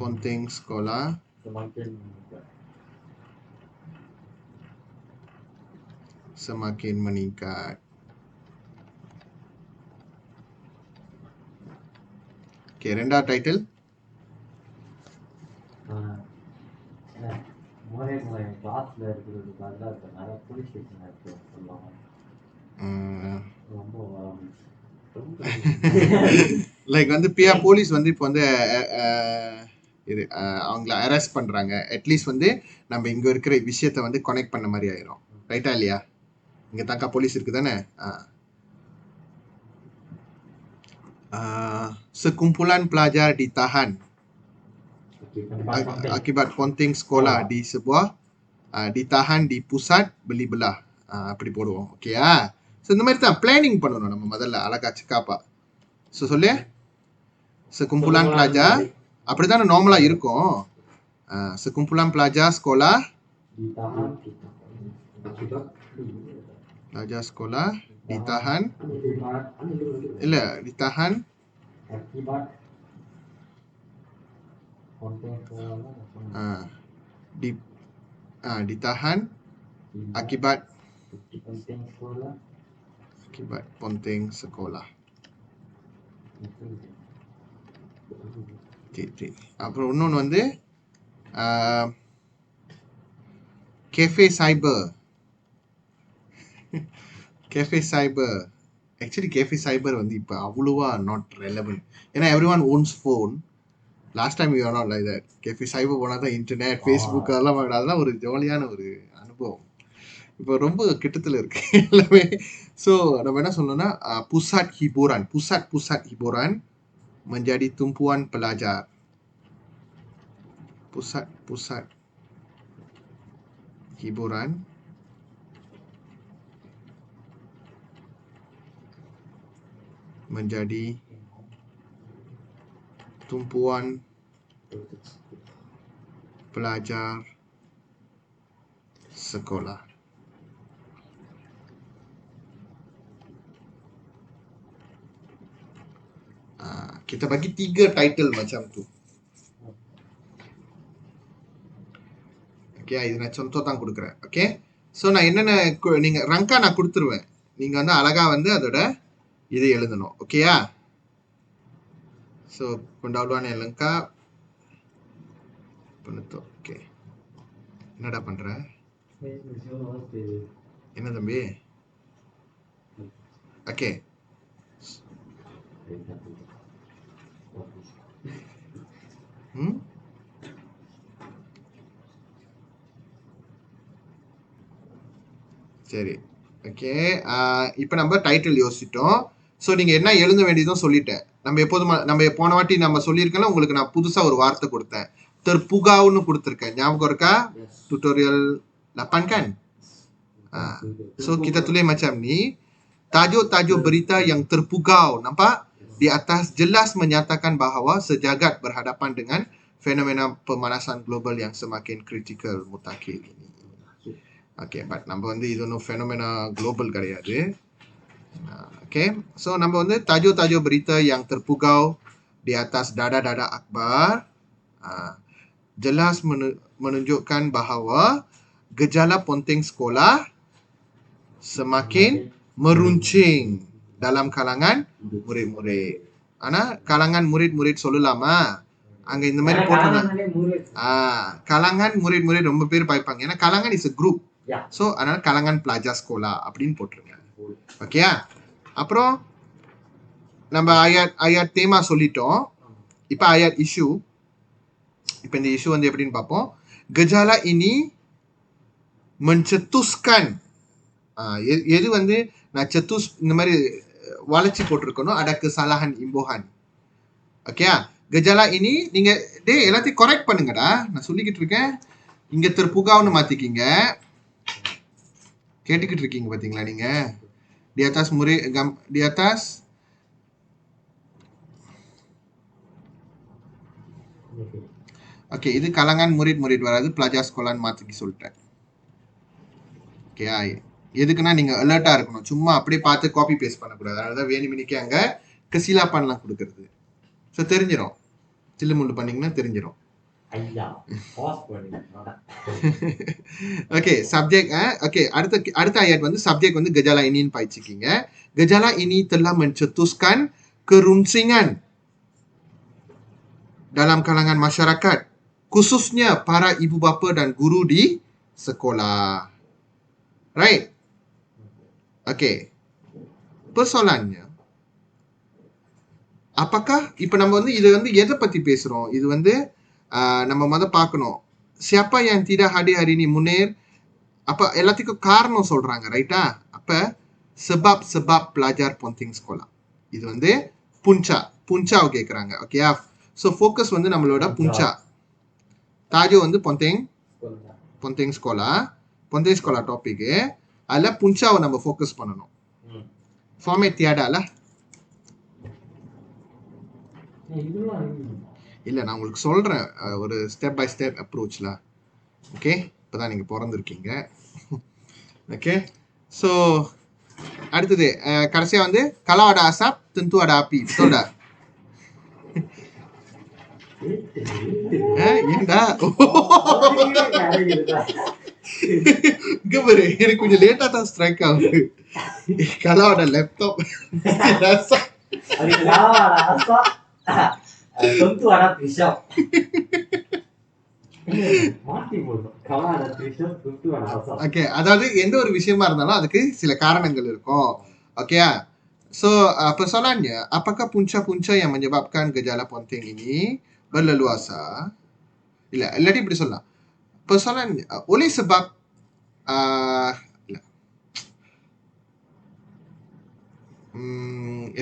penting sekolah semakin meningkat. Okay, ரெண்டாவது டைட்டில் லைக் வந்து பியா போலீஸ் வந்து இப்போ வந்து இது அவங்கள அரெஸ்ட் பண்றாங்க. அட்லீஸ்ட் வந்து நம்ம இங்க இருக்கிற விஷயத்த வந்து கனெக்ட் பண்ண மாதிரி ஆயிரும், ரைட்டா இல்லையா? இங்க தாக்கா போலீஸ் இருக்கு தானே. sekumpulan pelajar ditahan akibat ponting sekolah di sebuah ditahan di pusat beli belah. அப்படி போடுவோம். ஓகேயா? ஸோ இந்த மாதிரி தான் பிளானிங் பண்ணணும் நம்ம முதல்ல, அழகா சிக்காப்பா. ஸோ சொல்லு, sekumpulan pelajar அப்படி தானே நார்மலாக இருக்கும். sekumpulan pelajar sekolah Akibat Pelajar sekolah ditahan. Akibat. இல்லை, ditahan. Akibat. Konten sekolah. Ah, ditahan akibat Konten sekolah. ponteng sekolah. சரி. அப்புறம் இன்னொன்று வந்து cafe cyber. Cafe cyber actually cafe cyber வந்து இப்போ அவ்வளோவா நாட் ரெலவெண்ட். ஏன்னா everyone owns phone. Last time you are not like that. Cafe cyber போனால் தான் இன்டர்நெட், ஃபேஸ்புக் அதெல்லாம் அதெல்லாம் ஒரு ஜாலியான ஒரு அனுபவம். இப்போ ரொம்ப கிட்டத்தில் இருக்கு எல்லாமே. ஸோ நம்ம என்ன சொல்லணும்னா pusat hiburan menjadi tumpuan pelajar. Pusat hiburan menjadi tumpuan pelajar sekolah. Kita bagi 3 title macam tu. Okay, இது நான் சொந்தம் தான் கொடுக்குறேன். ஓகே, ஸோ நான் என்னென்ன நீங்கள் ரங்கா நான் கொடுத்துருவேன். நீங்கள் வந்து அழகாக வந்து அதோட இது எழுதணும். ஓகேயா? So pendahuluan yang lengkap penutup. Okay, என்னடா பண்ணுற? என்ன தம்பி? ஓகே, சரி. ஓகே, இப்போ நம்ம டைட்டில் யோசிச்சிட்டோம். ஸோ நீங்கள் என்ன எழுத வேண்டியதும் சொல்லிட்டேன். நம்ம போன வாட்டி நம்ம சொல்லியிருக்கோம்ல, உங்களுக்கு நான் புதுசாக ஒரு வார்த்தை கொடுத்தேன். terpugauன்னு கொடுத்துருக்கேன். ஞாபகம் இருக்கா? tutorial 8 kan? So kita tulis macam ni, tajuk-tajuk berita yang terpugau. Nampak? Di atas jelas menyatakan bahawa sejagat berhadapan dengan fenomena pemanasan global yang semakin kritikal mutakhir ini. Okay, but நம்ம வந்து இது ஒன்றும் ஃபெனோமெனா குளோபல் கிடையாது. Okay, so நம்ம வந்து tajuk berita yang terpugau di atas dada-dada akhbar jelas menunjukkan bahawa gejala ponteng sekolah semakin meruncing dalam kalangan murid-murid. ஆனால் kalangan murid-murid சொல்லலாமா? அங்கே இந்த மாதிரி போட்டிருந்தாங்க. kalangan murid-murid ரொம்ப பேர் பாய்ப்பாங்க. ஏன்னா kalangan is a group. So அதனால kalangan pelajar sekolah அப்படின்னு போட்டிருங்க. ஓகேயா? அப்புறம் நம்ம ayat தேமா சொல்லிட்டோம். இப்போ ayat இஷ்யூ. இப்போ இந்த இஷ்யூ வந்து எப்படின்னு பார்ப்போம். gejala ini mencetuskan, எது வந்து நான் cetus இந்த மாதிரி வளைச்சி போட்டிருக்கணும். ada kesalahan imbuhan. ஓகேயா? gejala ini நீங்க எல்லாத்தையும் கரெக்ட் பண்ணுங்கடா. நான் சொல்லிக்கிட்டு இருக்கேன். இங்க terpugauன்னு மாத்திக்கிங்க. கேட்டுக்கிட்டு இருக்கீங்க பாத்தீங்களா நீங்க? di atas murid di atas okay, இது kalangan murid-murid வராது, pelajar sekolah மாத்திக்கி சொல்லிட்டேன். ஓகே, எதுக்குன்னா நீங்க அலர்ட்டா இருக்கணும். சும்மா அப்படியே பார்த்து காப்பி பேஸ்ட் பண்ணக்கூடாது. அதனால வேணுமினிக்கு அங்க கசிலாப்பான்லாம் கொடுக்கறது. ஸோ தெரிஞ்சிடும். சில்லுமுள்ளு பண்ணீங்கன்னா தெரிஞ்சிடும். Okay, subject. ஓகே, அடுத்த ayat வந்து சப்ஜெக்ட் வந்து gejala iniன்னு பாய்ச்சிக்கிங்க. gejala ini telah mencetuskan kerunsingan dalam kalangan masyarakat, khususnya para ibu bapa dan guru di sekolah. Right? Okay. Persoalannya, apakah இப்போ நம்ம வந்து இது வந்து எதை பத்தி பேசுறோம்? இது வந்து நம்ம பார்க்கணும். siapa yang tidak hadir hari ini Munir, அப்ப எல்லாத்துக்கும் காரணம் சொல்றாங்க. ரைட்டா? அப்ப sebab pelajar ponteng sekolah. இது வந்து புஞ்சாவை கேட்குறாங்க. ஓகேயா? ஸோ ஃபோக்கஸ் வந்து நம்மளோட புஞ்சா. தாஜோ வந்து பொந்தேங் ஸ்கோலா டாபிக்கு. அதில் புஞ்சாவை நம்ம ஃபோக்கஸ் பண்ணணும். ஃபார்மே தியாடால இல்லை, நான் உங்களுக்கு சொல்கிறேன் ஒரு ஸ்டெப் பை ஸ்டெப் அப்ரோச்சில். ஓகே, இப்போ தான் நீங்கள் பிறந்திருக்கீங்க. ஓகே ஸோ அடுத்தது கடைசியா வந்து kalau ada asap tentu ada api betul tak? ஏண்டா இங்க பாரு எனக்கு கொஞ்சம் லேட்டா தான் ஸ்ட்ரைக் ஆகுது. kalau ada laptop asap அது kalau ada asap tentu ada pisau. மாத்தி போடணும். kalau ada pisau tentu ada asap. Okay அதாவது எந்த ஒரு விஷயமா இருந்தாலும் அதுக்கு சில காரணங்கள் இருக்கும். ஓகேயா? So persoalannya apakah punca-punca yang menyebabkan gejala ponting ini berleluasa? Illaட்டி இப்படி சொல்லலாம். Persoalan oleh sebab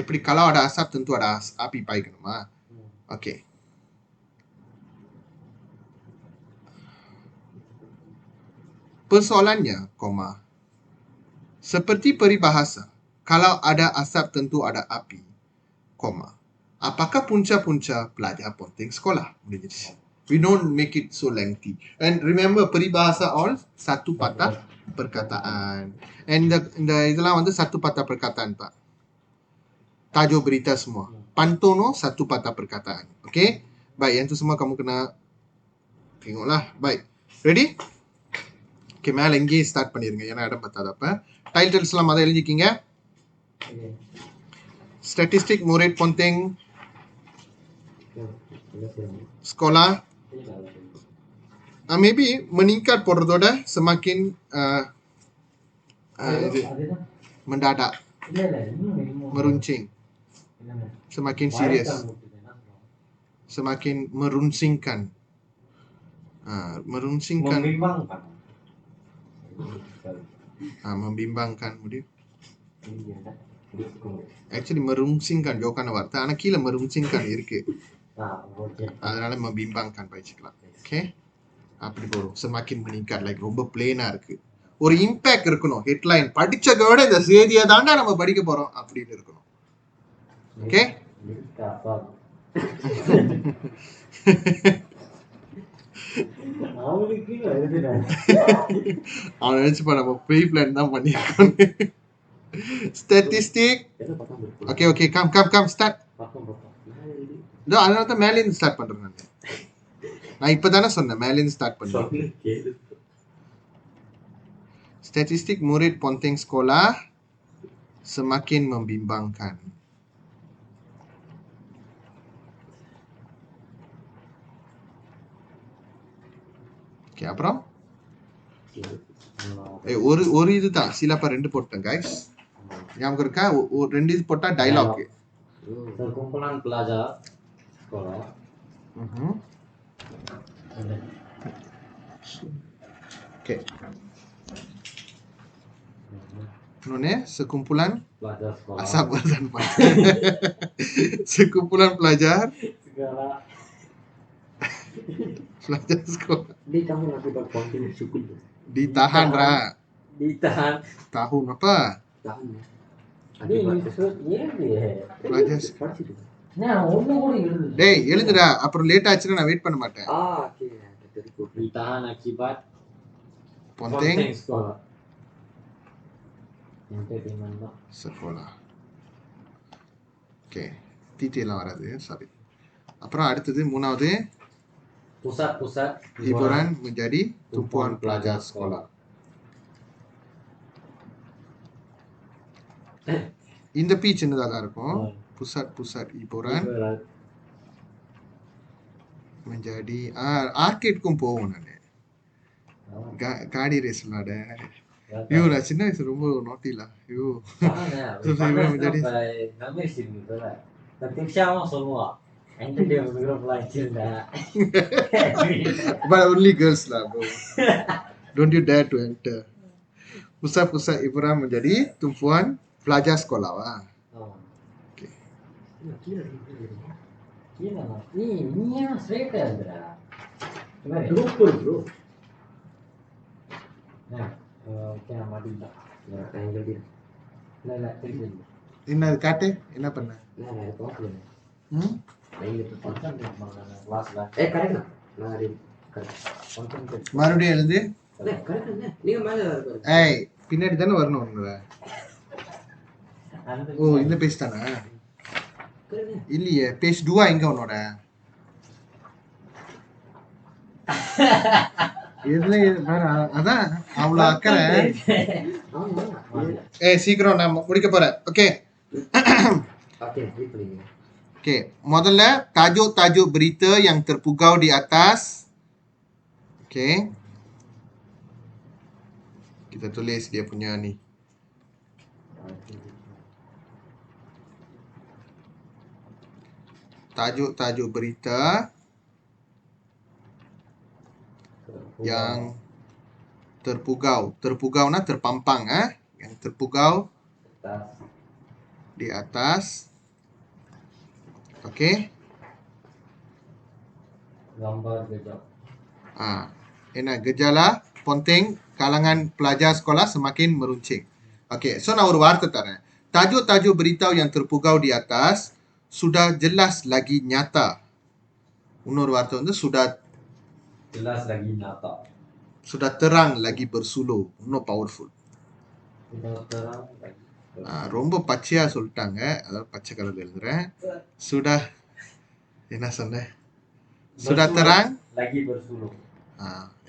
எப்படி kalau ada asap tentu ada api பாய்க்கணுமா? Okay persoalannya, seperti peribahasa, kalau ada asap tentu ada api, apakah punca-punca pelajar penting sekolah? We don't make it so lengthy. And remember, peribahasa all satu patah perkataan. And இந்த இதெல்லாம் வந்து satu patah perkataan, Pak. Tajuk berita semua. Pantono satu patah perkataan. Okay? Baik, yang tu semua kamu kena tengoklah. Baik. Ready? Okay மேலே இங்கேயே start பண்ணிருங்க ஏன்னா இடம் பத்தாதப்ப. Titles எல்லாம் அதை எழுதிக்கிங்க. Statistic murid penting sekolah. Maybe meningkat போடுறதோட semakin இது mendadak, meruncing, semakin serius, semakin merunsingkan, merunsingkan, membimbangkan முடியும். ஆக்சுவலி மருங்சிங்கான் ஜோக்கான வார்த்தை ஆனா கீழே மருங்சிங்கான் இருக்கு அதனால membimbangkan படிச்சுக்கலாம். ஓகே அப்படி போடும். semakin meningkat லைக் ரொம்ப பிளேனா இருக்கு. ஒரு இம்பாக்ட் இருக்கணும். ஹெட்லைன் படிச்சதை விட இந்த செய்தியை தாண்டா நம்ம படிக்க போறோம் அப்படின்னு இருக்கணும். ஓகே அவன் நினைச்சுப்பா நம்ம ப்ரீ பிளான் தான் பண்ணிருக்கோம். Statistic. Okay okay come start. அதனால தான் மேலேருந்து ஸ்டார்ட் பண்றேன். நான் இப்பதானே சொன்னேன் மேலேருந்து ஸ்டார்ட் பண்றேன். Statistik murid penting sekolah semakin membimbangkan. Okay அப்புறம் ஒரு இதுதான் சிலப்பா 2 போட்டேன் கைஸ். ஞாபகம் இருக்கா? ஒரு 2 இது போட்டா dialogue. Sekumpulan pelajar sekolah. Oke. Nune sekumpulan Pelajar sekolah. Sabar dan sekumpulan pelajar Segala. Pelajar sekolah. Di kamu nanti berkontin cukup. Ditahan, Ra. Ditahan. Tahun apa? Tahan ya. Ini maksud dia. Pelajar. படிச்சிட்டு. நான் ஒண்ணு கூட எழுதல. டேய் எழுதுடா. அப்புறம் late ஆச்சுன்னா நான் wait பண்ண மாட்டேன். Oke. Dari gua. Ditahan akibat Penting sekolah. Sampai di mana? sekolah. Okay டீட்டெயிலாம் வராது சாரி. அப்புறம் அடுத்தது மூணாவது Pusat-pusat hiburan menjadi tumpuan pelajar sekolah. இந்த பி சின்னதாக தான் இருக்கும். pusat-pusat hiburan menjadi ஆர்கேட்க்கும் போவோம் நான். காடி ரேஸ் விளாட. ஐயோ நான் சின்ன வயசு ரொம்ப நோட்டிலா. ஐயோ jadi ngambil sini gitu lah. Tapi siapa semua? Ente dia bergerak pelajar dah. But only girls lah bro. Don't you dare to enter. Pusat-pusat hiburan menjadi tumpuan pelajar sekolah wah. Oke. Gila lah. Ini yang straight aja. Bro. Nah, kayak mati tak? Ya, angle dia. Lah, terus. என்ன காட்டு என்ன பண்ண? Nah, ada problem. Ini konten di mana kelas lah. Karen lah. Nah, ada. மறுபடியும் எழுது. அண்ணே, correct அண்ணே. நீங்க மேல இருப்பாரு. ஏய் பின்னாடி தானே வரணும் உங்களை. அந்த ஓ இந்த பேஜ் தானே? correct அண்ணே. இல்லையே, பேஜ் 2 எங்க உன்னோட? எதுல வேற அதான் அவ்வளோ அக்கறை. ஆமா. ஏய் சீக்கிரம் நான் முடிக்க போறேன். ஓகே ஓகே, read பண்ணுங்க. oke. Modalnya tajuk-tajuk berita yang terpugau di atas. Oke. Kita tulis dia punya ni. Tajuk-tajuk berita yang terpugau. Terpugau na terpampang yang terpugau di atas. Oke. gambar gejala. Enak gejala penting kalangan pelajar sekolah semakin meruncing. Okey, so நான் ஒரு வார்த்தை தரேன். Tajuk-tajuk berita yang terpugau di atas sudah jelas lagi nyata. இன்னொரு வார்த்தை வந்து Jelas lagi nyata. sudah terang lagi bersuluh. இன்னும் powerful. Sudah terang lagi. ரொம்ப பச்சையா சொல்லிட்டாங்க. அதாவது பச்சை கலர்ல எழுதுறேன். sudah என்ன சொன்னேன்? sudah terang Lagi bersuluh.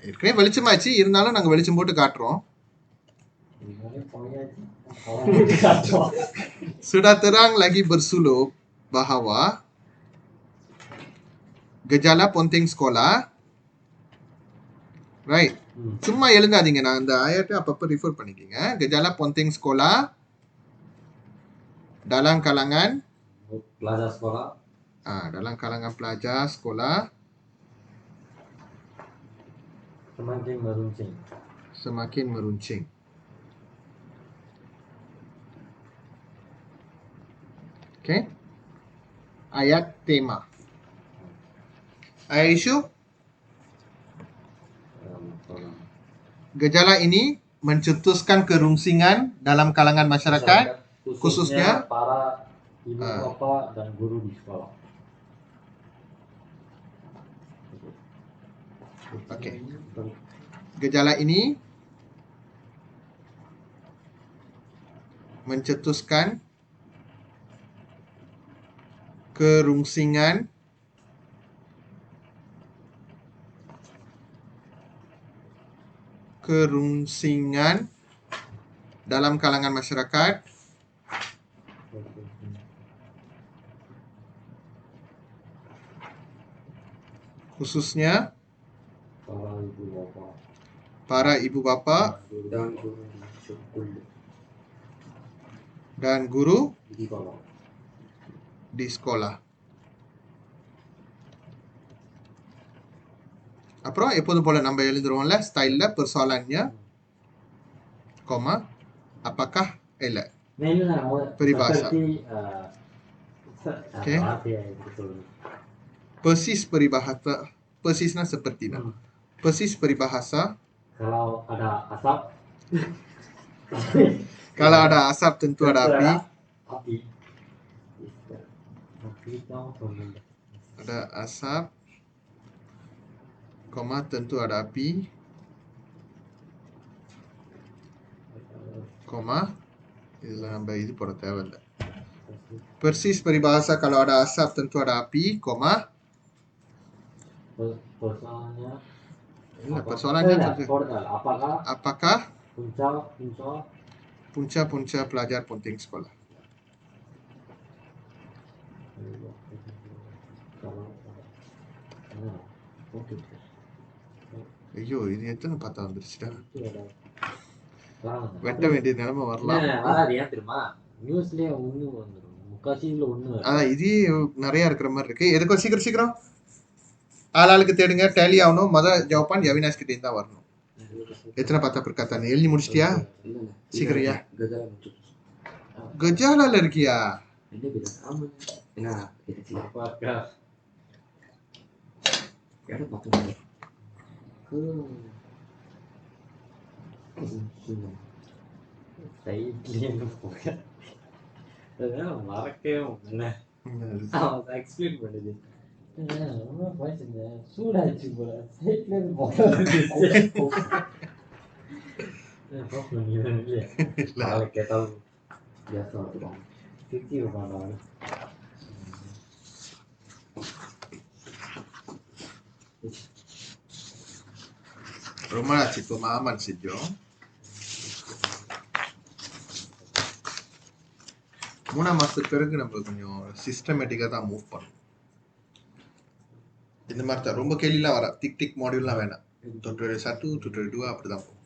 ஏற்கனவே வெளிச்சமாச்சு, இருந்தாலும் நாங்க வெளிச்சம் போட்டு காட்டுறோம். Gimana pokoknya orang kacau. Sudah terang lagi bersuluh bahawa gejala penting sekolah. Right. சும்மா எழுதாதீங்க. நான் அந்த ஆயத்தை அப்பப்போ ரிஃபர் பண்ணிக்கிங்க. gejala penting sekolah dalam kalangan Pelajar sekolah. dalam kalangan pelajar sekolah Semakin meruncing. semakin meruncing. Okay. Ayat tema. Ayat isu. Gejala ini mencetuskan kerungsingan dalam kalangan masyarakat, khususnya para ibu bapa dan guru di sekolah. Okey. Gejala ini mencetuskan kerungsingan dalam kalangan masyarakat, khususnya para ibu bapa dan guru di sekolah. அப்புறம் எப்போதும் போல நம்ம எழுதுறோம்ல ஸ்டைல்ல persoalannya koma apakah இல்ல peribahasa. Okey. Persis peribahasa. Persisnya seperti nah. Persis peribahasa. Kalau ada asap. Kalau ada asap tentu ada api. Ada asap, koma tentu ada api, koma இதுல நம்ம இது போட தேவையில்லை. Persis peribahasa kalau ada asap tentu ada api, koma persoalannya apakah punca pelajar penting sekolah. ஐயோ இது எத்தனை பார்த்தா வந்துருச்சுடா. வெட்ட வேண்டிய நிலைமை வரலாம். ஏன் தெரியுமா? நியூஸ்லயே ஒண்ணு வந்துடும், முக்காசியில ஒண்ணு. அதான் இதே நிறைய இருக்கிற மாதிரி இருக்கு. எதுக்கோ சீக்கிரம் ஆளாளுக்கு தேடுங்க. டேலி ஆகணும். ஜவாபான் அவினாஷ் கிட்டே தான் வரணும். எத்தனை பார்த்தா perkataan எழுதி முடிச்சிட்டியா? சீக்கிரம்யா. கஜாலால இருக்கியா? எக்ஸ்பிளைன் பண்ணுது. சூடாச்சு போல. Problem ni. Kalau kita biasa tu bang. cuci orang. ரொம்ப ஆச்சு pemahaman sih Jo. மூணாம் மாசத்துக்கு பிறகு நம்ம கொஞ்சம் சிஸ்டமேட்டிக்கா தான் மூவ் பண்ணணும். இந்த மாதிரி தான் ரொம்ப கேள்விலாம் வர டிக் டிக் மாடியூல்லாம் வேணாம். tutorial 1, tutorial 2 அப்படிதான் போகும்.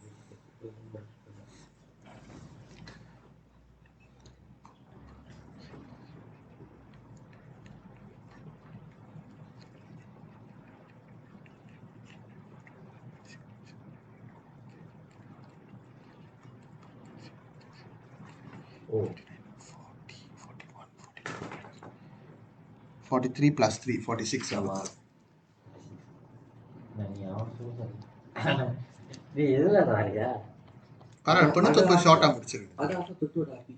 Oh. 43 plus 3 46 Sama. Nah, ni awak susah. Ni எதுல ராயா? பரவாயில்ல பொண்ணு ஷார்ட்டா முடிச்சிருக்கு. Ada apa tutur api?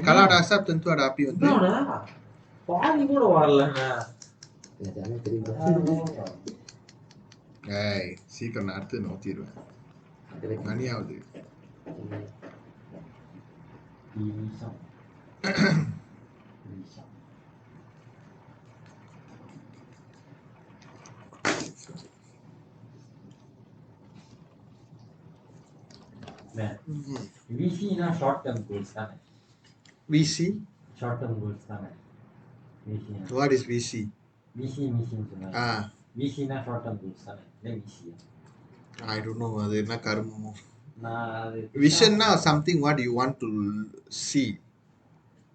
kalau ada asap tentu ada api வந்து. என்னடா? பாதி கூட வரலண்ணா. Jangan terima. ஏய் சீக்கிரம் நான் அடுத்து நோத்திடுவேன். மணி ஆகுது. Bisa. Bisa. Nah, VC na short term goals தானே. VC? Short term goals தானே. VC na. What is VC? VC ன்னு சொன்னாங்க. VC na short term goals தானே. என்ன VC? I don't know அது என்ன கர்மமோ. நான் அது Vision na something what you want to see.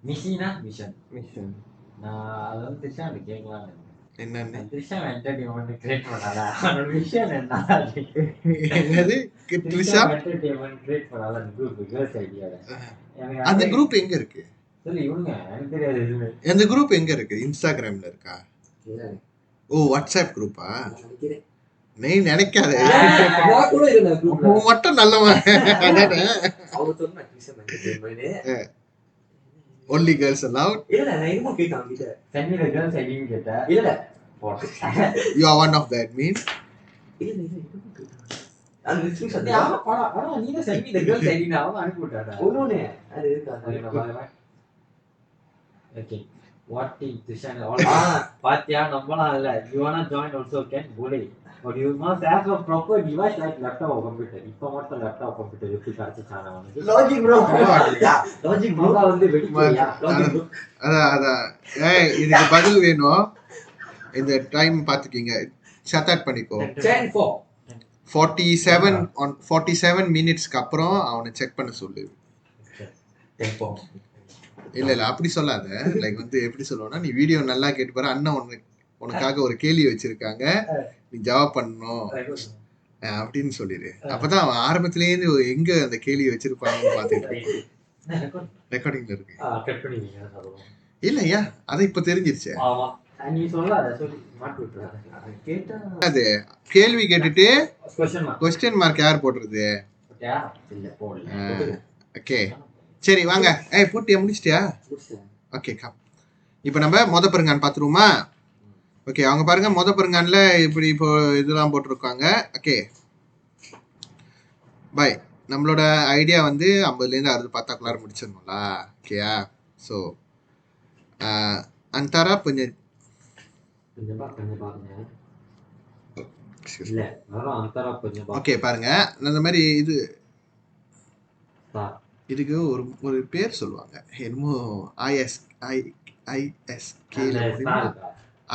மிஷினா விஷன். Mission. நான் அது வந்து திரிஷாண்ட கேட்கலாம். என்னன்னு? திரிஷா என்டர்டெயின்மெண்ட் கிரியேட் பண்ணாதா? அவனோட விஷன் என்ன? என்னது? த்ரிஷா என்டர்டெயின்மெண்ட் கிரியேட் பண்ணாதா குரூப் கேர்ள்ஸ் ஐடியால. அந்த குரூப் எங்க இருக்கு? சொல்லு இவங்க எனக்கு தெரியாது எதுவுமே. அந்த குரூப் எங்க இருக்கு? இன்ஸ்டாகிராம்ல இருக்கா? இல்ல. ஓ வாட்ஸ்அப் குரூப்பா? நினைக்கிறேன். நீ நினைக்காத. நான் கூட இல்ல குரூப்ல. நீ மட்டும் நல்லவன். அதானே? அவர் சொன்ன விஷயம் என்டர்டெயின்மென்ட். Only girls allowed. இல்ல நான் என்னமோ கேட்டான் கிட்ட. சென்ட் மீ தி கேர்ள்ஸ் ஐடின்னு கேட்டா. இல்ல. You are one of that mean. இல்ல என்னமோ கேட்டான். அந்த ஸ்கிரீன்ஷாட். ஆமா பரா நீ தான் சென்ட் மீ தி கேர்ள்ஸ் ஐடின்னு அவன் அனுப்பி விட்டாடா. ஒண்ணுனே அது இருக்கா? Okay. What is Trishan? பாத்தியா நம்மலாம் இல்ல. You wanna join also can bully. But you must have a proper device like laptop or computer. இப்போ மட்டும் laptop computer எப்படி கிடைச்சானா உனக்கு? Logic bro. லாஜிக் ப்ரோ வந்து வெடிக்கலையா? Logic bro. அதான் ஏய் இதுக்கு பதில் வேணும். இந்த டைம் பாத்துக்கீங்க. ஷட் அவுட் பண்ணிக்கோ. 10:04. 47 மினிட்ஸ்க்கு அப்புறம் அவனை செக் பண்ண சொல்லு. 10:04. இல்ல அப்படி சொல்லாத. லைக் வந்து எப்படி சொல்லுவேன்னா நீ வீடியோ நல்லா கேட்டு பாரு. அண்ணன் உனக்காக ஒரு கேள்வி வச்சிருக்காங்க. நீ ஜவாப் பண்ணணும் அப்படின்னு சொல்லிடு. அப்பதான் அவன் ஆரம்பத்திலேயே எங்க அந்த கேள்வி வச்சிருப்பாங்கன்னு பாத்துட்டு ரெக்கார்டிங்ல இருக்கு. கட் பண்ணிட்டீங்க சொல்லுங்க. இல்லையா அது இப்ப தெரிஞ்சிருச்சு. ஆமா நீ சொல்லாத சொல்லி மாட்டி விட்டுறாத. கேட்டா அது கேள்வி கேட்டுட்டு क्वेश्चन மார்க் யார் போடுறது? போட்டியா? இல்ல போடல. ஓகே சரி வாங்க. ஏய் போட்டியா முடிச்சிட்டியா? Okay come. இப்போ நம்ம மொத பெருங்கான் பாத்துருவோமா? ஓகே அவங்க பாருங்க மொத பெருங்கான்ல இப்படி இப்போ இதெல்லாம் போட்டிருக்காங்க. Okay bye. நம்மளோட ஐடியா வந்து 50லேருந்து 60 பார்த்தாக்குள்ளார முடிச்சிடணும்ல. ஓகேயா? ஸோ antara penyebab இல்ல வரும் antara penyebab. ஓகே பாருங்க அந்த மாதிரி இதுக்கு ஒரு பேர் சொல்லுவாங்க. என்னமோ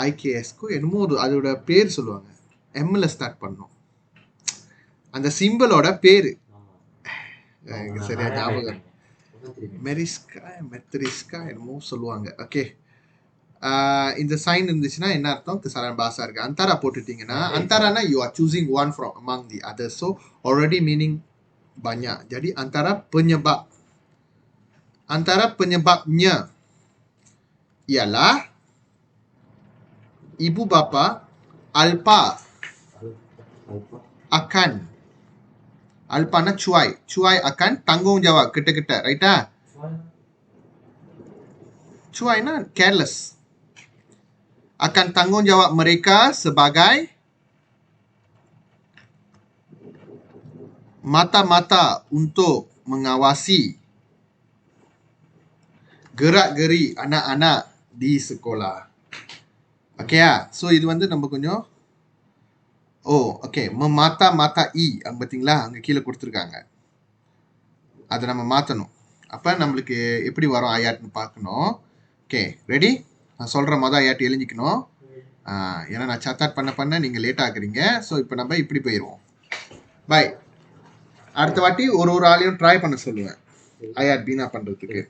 ஐகேஎஸ்க்கு என்னமோ அதோட பேர் சொல்லுவாங்க. எம்ல ஸ்டார்ட் பண்ணோம். அந்த சிம்பிளோட பேரு சரியா ஞாபகம். மெத்ரிஸ்கா என்னமோ சொல்லுவாங்க. ஓகே இந்த சைன் இருந்துச்சுன்னா என்ன அர்த்தம்? சரண் பாசா இருக்கு. அந்தாரா போட்டுட்டீங்கன்னா அந்தாரானா you are choosing one from among the others. So already meaning banyak. Jadi antara penyebabnya ialah ibu bapa alpa akan alpana cuai akan tanggung jawab kita right ah? Cuai na careless akan tanggung jawab mereka sebagai mata-mata untuk mengawasi gerak-geri anak-anak di sekolah. Okay so இது வந்து நம்ம கொஞ்சம் memata-matai அங்க பார்த்தீங்களா அங்க கீழே கொடுத்துருக்காங்க. அதை நம்ம மாற்றணும். அப்போ நம்மளுக்கு எப்படி வரும் ஆயாட்னு பார்க்கணும். Okay ready? நான் சொல்கிற ஆயாட்டு எழுஞ்சிக்கணும். ஏன்னா நான் சத்தாட் பண்ண நீங்கள் லேட் ஆகுறீங்க. ஸோ இப்போ நம்ம இப்படி போயிடுவோம். பாய். அடுத்த வாட்டி ஒரு ஆளையும் ட்ரை பண்ண சொல்லுவேன் ஆயாட் பீனா பண்ணுறதுக்கு.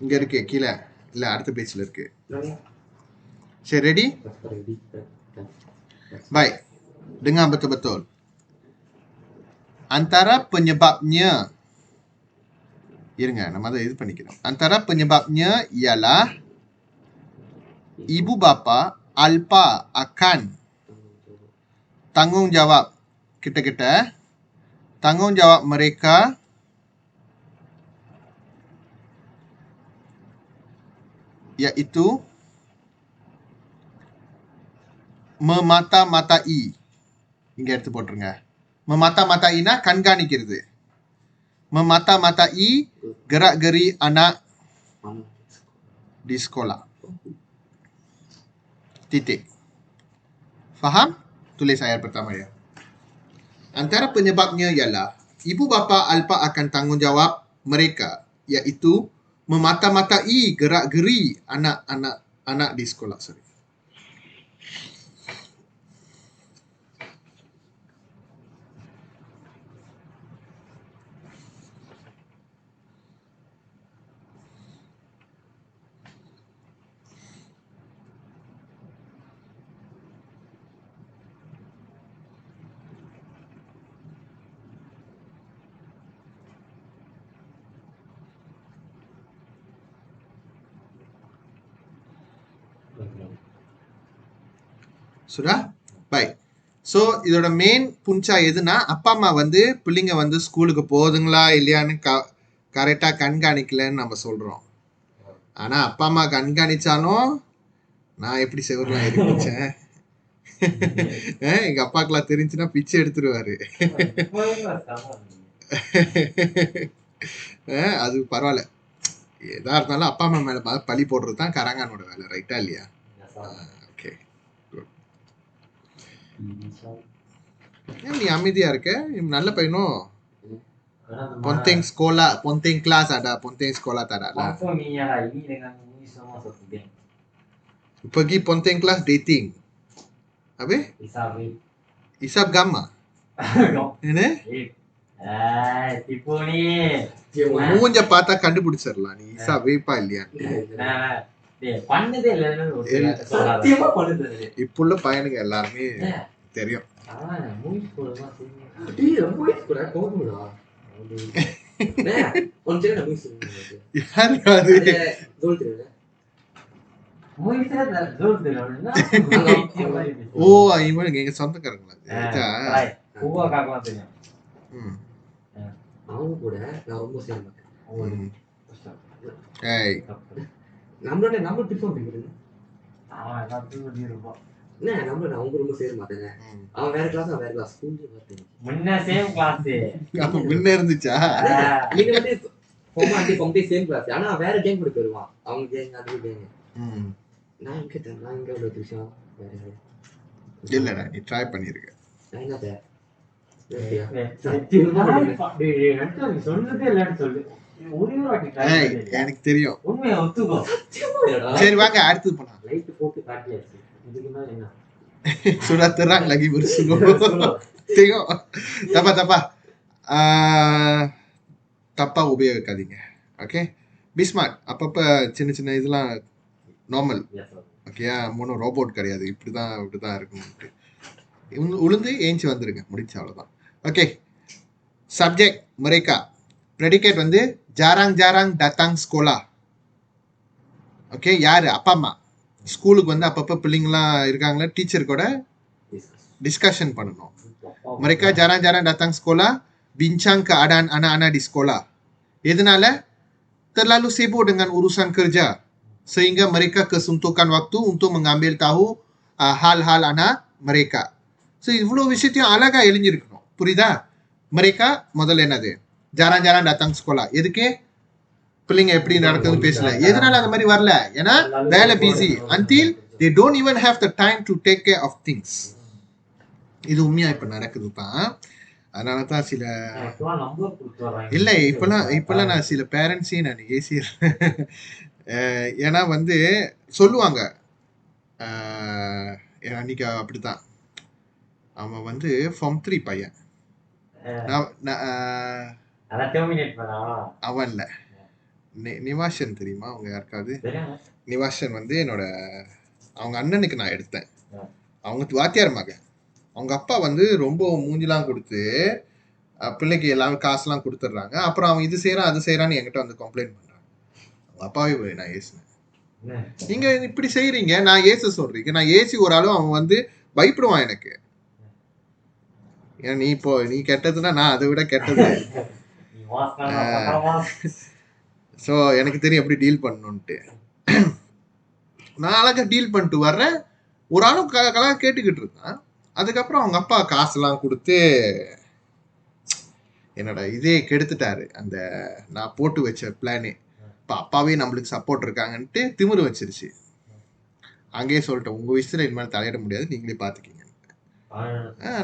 இங்கே இருக்கு கீழே இல்லை அடுத்த பேஜில் இருக்கு. சரி ready? Baik. Dengar betul-betul. Antara penyebabnya, இருங்க நம்ம அதை இது பண்ணிக்கிறோம். Antara penyebabnya ialah ibu bapa alpa akan tanggungjawab kita tanggungjawab mereka iaitu memata-matai. இங்க எடுத்து போட்டுருங்க. memata-mataiனா கண்காணிக்கிறது. memata-matai gerak-geri anak di sekolah. Titik. Faham? Tulis ayat pertama ya. Antara penyebabnya ialah ibu bapa alpa akan tanggungjawab mereka iaitu memata-matai gerak-geri anak di sekolah. Sorry. Sudah? Baik. So இதோட main புஞ்சா எதுனா அப்பா அம்மா வந்து பிள்ளைங்க வந்து ஸ்கூலுக்கு போகுதுங்களா இல்லையான்னு கரெக்டாக கண்காணிக்கலன்னு நம்ம சொல்கிறோம். ஆனால் அப்பா அம்மா கண்காணிச்சாலும் நான் எப்படி செவரெலாம் இருந்துச்சேன். எங்கள் அப்பாக்கெல்லாம் தெரிஞ்சுன்னா பிச்சை எடுத்துருவாரு. அது பரவாயில்ல. எதா இருந்தாலும் அப்பா அம்மா மேலே பழி போடுறது தான் கராங்கானோட வேலை. ரைட்டா இல்லையா? ஓகே. நீ அமைதியா இருக்க. நல்ல பையனும். Ponteng sekolah, ponteng kelas ada, ponteng sekolah tak ada lah. Ini dengan ini semua satu geng. Pergi ponteng kelas dating. Apa? Isap gamma. Ini? Tipu ni. மூஞ்ச பார்த்தா கண்டுபிடிச்சிடலாம் நீ இசா வேப்பா இல்லையா. சத்தியமா பண்ணுது. இப்புள்ள பையனுங்க எல்லாருமே தெரியும். ஓ இவனுங்க எங்க சொந்தக்காரங்களா? அவங்க கூட நான் ரொம்ப சேர மாட்டேன். நம்மளோட நம்ம டிஃபன் பண்ணிக்கிறது என்ன நம்ம அவங்க ரொம்ப சேர மாட்டேங்க. அவன் வேற கிளாஸ் அவன் வேற கிளாஸ் ஸ்கூல்ல பார்த்தேன். முன்ன சேம் கிளாஸ். அப்ப முன்ன இருந்துச்சா? இது வந்து போமா அடி கம்பி சேம் கிளாஸ். ஆனா வேற கேங் கூட போடுவான். அவங்க கேங் அது கேங். நான் இங்க ஒரு விஷயம் வேற இல்லடா நீ ட்ரை பண்ணிருக்க. நான் என்னது எனக்கு தெரியும். சரி வாங்க அடுத்து போலாம். லைட் போட்டு காட்டியாச்சு. இதுக்கு மேல என்ன? Sudah terang lagi bersuluh. Tengok. தப்பா உபயோகிக்காதீங்க. ஓகே. பிஸ்மார்ட் அப்பப்போ சின்ன இதெல்லாம் நார்மல். ஓகேயா? மூணு ரோபோட் கிடையாது. இப்படிதான் இருக்கணும்ட்டு. உளுந்து ஏஞ்சி வந்துருங்க. முடிச்சு அவ்வளோதான். ஓகே. Subject mereka. ப்ரெடிகேட் வந்து jarang datang sekolah. ஓகே. யாரு? அப்பா அம்மா ஸ்கூலுக்கு வந்து அப்பப்போ பிள்ளைங்களாம் இருக்காங்களா டீச்சர் கூட டிஸ்கஷன் பண்ணணும். mereka jarang datang sekolah, bincang keadaan anak-anak di sekolah. எதனால? terlalu sibuk dengan urusan kerja sehingga mereka kesuntukan waktu untuk mengambil tahu hal-hal anak mereka. So இவ்வளோ விஷயத்தையும் அழகா எழுதியிருக்கணும். புரியுதா? mereka முதல்ல என்னது? jarang-jarang datang sekolah. எதுக்கு? பிள்ளைங்க எப்படி நடக்குதுன்னு பேசல. எதனால அந்த மாதிரி வரல? ஏன்னா வேலை busy. until they don't even have the time to take care of things. இது உண்மையா இப்ப நடக்குதுப்பா. அதனால தான் சில இல்ல இப்பெல்லாம் நான் சில பேரண்ட்ஸையும் நான் ஏசிடுறேன். ஏன்னா வந்து சொல்லுவாங்க, அன்னைக்கு அப்படித்தான் அவன் வந்து ஃபார்ம் 3 பையன், அவன் இல்ல நிவாஷன் தெரியுமா அவங்க யாருக்காவது? நிவாஷன் வந்து என்னோட அவங்க அண்ணனுக்கு நான் எடுத்தேன். அவங்க வாத்தியார் மகன். அவங்க அப்பா வந்து ரொம்ப மூஞ்சிலாம் கொடுத்து பிள்ளைக்கு எல்லாமே காசுலாம் கொடுத்துட்றாங்க. அப்புறம் அவன் இது செய்யறான் அது செய்யறான்னு என்கிட்ட வந்து கம்ப்ளைண்ட் பண்றான். அவங்க அப்பாவே நான் ஏசினேன். நீங்க இப்படி செய்யறீங்க, நான் ஏச சொல்றீங்க, நான் ஏசி ஒரு ஆளும் அவன் வந்து பயப்படுவான் எனக்கு. ஏன்னா நீ கெட்டதுன்னா நான் அதை விட கெட்டது. ஸோ எனக்கு தெரியும் எப்படி டீல் பண்ணணுன்ட்டு. நான் அழகா டீல் பண்ணிட்டு வர்றேன். ஒரு ஆளும் கலா கேட்டுக்கிட்டு இருந்தான். அதுக்கப்புறம் அவங்க அப்பா காசுலாம் கொடுத்து என்னோட இதே கெடுத்துட்டாரு. அந்த நான் போட்டு வச்ச பிளானே. இப்போ அப்பாவே நம்மளுக்கு சப்போர்ட் இருக்காங்கன்ட்டு திமிரு வச்சிருச்சு. அங்கேயே சொல்லிட்டேன், உங்க விஷயத்துல இனிமேல் தலையிட முடியாது, நீங்களே பாத்துக்கீங்க.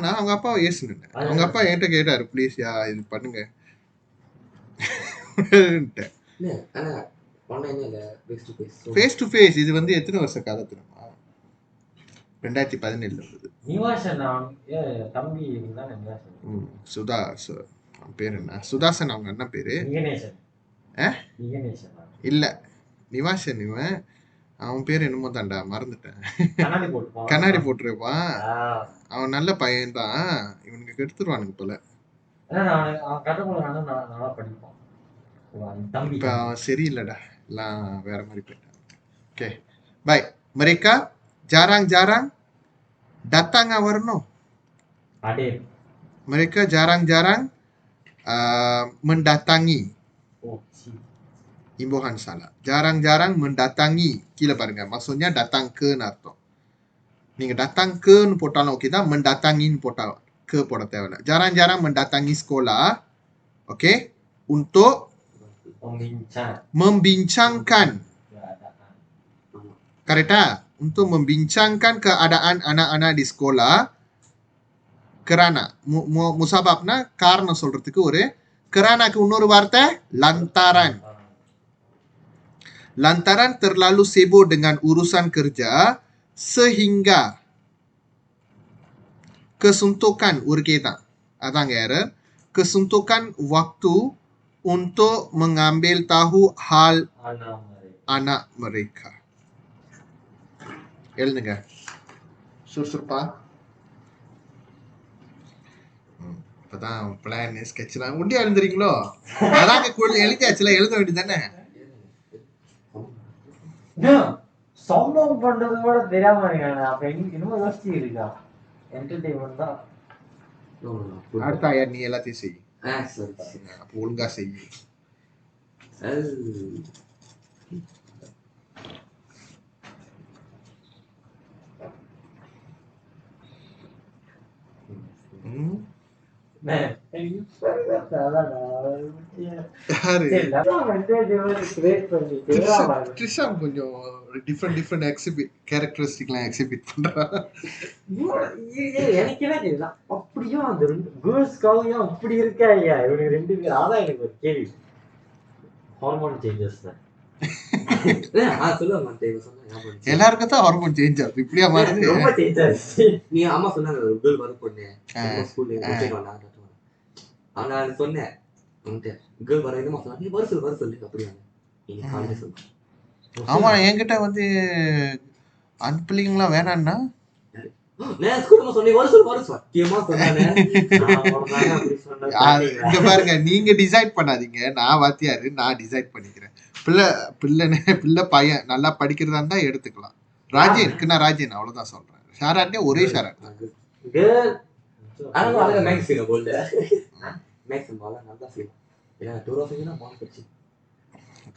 நான் அவங்க அப்பாவை ஏசுனேன். அவங்க அப்பா என்கிட்ட கேட்டாரு, ப்ளீஸ் யா இது பண்ணுங்க. ஃபேஸ் டு ஃபேஸ் இது வந்து எத்தனை வருஷம் கதை தெரியுமா? 2017 சுதா பேர் என்ன? சுதாசன் அவங்க அண்ணன் பேரு இல்ல நிவாசன். இவன் அவன் பேர் என்னமோ தாண்டா மறந்துட்டேன். கண்ணாடி போட்டுருப்பான். அவன் நல்ல பையன் தான். இவனுக்கு கெடுத்துருவானுங்க போல. இப்ப அவன் சரியில்லடா, எல்லாம் வேற மாதிரி போயிட்டான். Okay bye. mereka jarang-jarang datang வரணும். mereka jarang-jarang mendatangi. imbuhan salah. jarang-jarang mendatangi. கீழே பாருங்க, maksudnya datang ke அர்த்தம். நீங்க datang ke ன்னு போட்டாலும் ஓகே தான், mendatangiன்னு போட்டா ke போட தேவையில்லை. jarang-jarang mendatangi sekolah. Okay, untuk membincangkan. Correct? Untuk membincangkan keadaan anak-anak di sekolah. Kerana musababna karena சொல்றதுக்கு ஒரு keranaக்கு இன்னொரு வார்த்தை lantaran. Lantaran terlalu sibuk dengan urusan kerja sehingga kesuntukan ஒரு கேதான் அதாங்க error. Kesuntukan waktu untuk mengambil tahu hal anak mereka. எழுதுங்க சுறுசுறுப்பா. இப்பதான் plan ஸ்கெட்ச்லாம் உண்டியா எழுந்துறீங்களோ? அதாங்க எழுதியாச்சுல, எழுத வேண்டியதானே. சம்பவம் பண்றது கூட தெரியாம இருக்காங்க. அப்ப இன்னும் யோசிச்சு இருக்கா? என்டர்டெயின்மெண்ட் தான். அடுத்த ஐயா நீ எல்லாத்தையும் செய். அப்போ ஒழுங்கா செய். கொஞ்சம் டிஃபரெண்ட் எக்ஸிபிட் கேரக்டரிஸ்டிக்லாம் எக்ஸிபிட் பண்றான். எனக்கு என்ன கேள்வி, அப்படியும் அந்த ரெண்டு கேர்ள்ஸ்க்காகவும் அப்படி இருக்கா ஐயா இவனுக்கு ரெண்டு பேர்? அதான் எனக்கு ஒரு கேள்வி. ஹார்மோன் சேஞ்சஸ் தான். எல்லாருக்கும் தான் ஹார்மோன் சேஞ்ச் ஆகுது. இப்படியா மாறுது? ரொம்ப சேஞ்ச் ஆச்சு. நீ அம்மா சொன்னாங்க ஒரு கேர்ள் வர பொண்ணு ஸ்கூல்ல நான் சொன்னேன் கேர்ள் வர என்னமா சொன்னா, நீ வர சொல்லு அப்படியா நீங்க காலையில சொல்லுங்க. ஆமா, என்கிட்ட வந்து அந்த பிள்ளைங்களாம் வேணான்னா இங்க பாருங்க, நீங்க டிசைட் பண்ணாதீங்க. நான் வாத்தியாரு, நான் டிசைட் பண்ணிக்கிறேன். பிள்ளை பையன் நல்லா படிக்கிறதா இருந்தா எடுத்துக்கலாம். ராஜேனுக்கு நான் ராஜேன் அவ்வளவுதான் சொல்றேன். ஷாராட்டே ஒரே ஷாராட் தான்.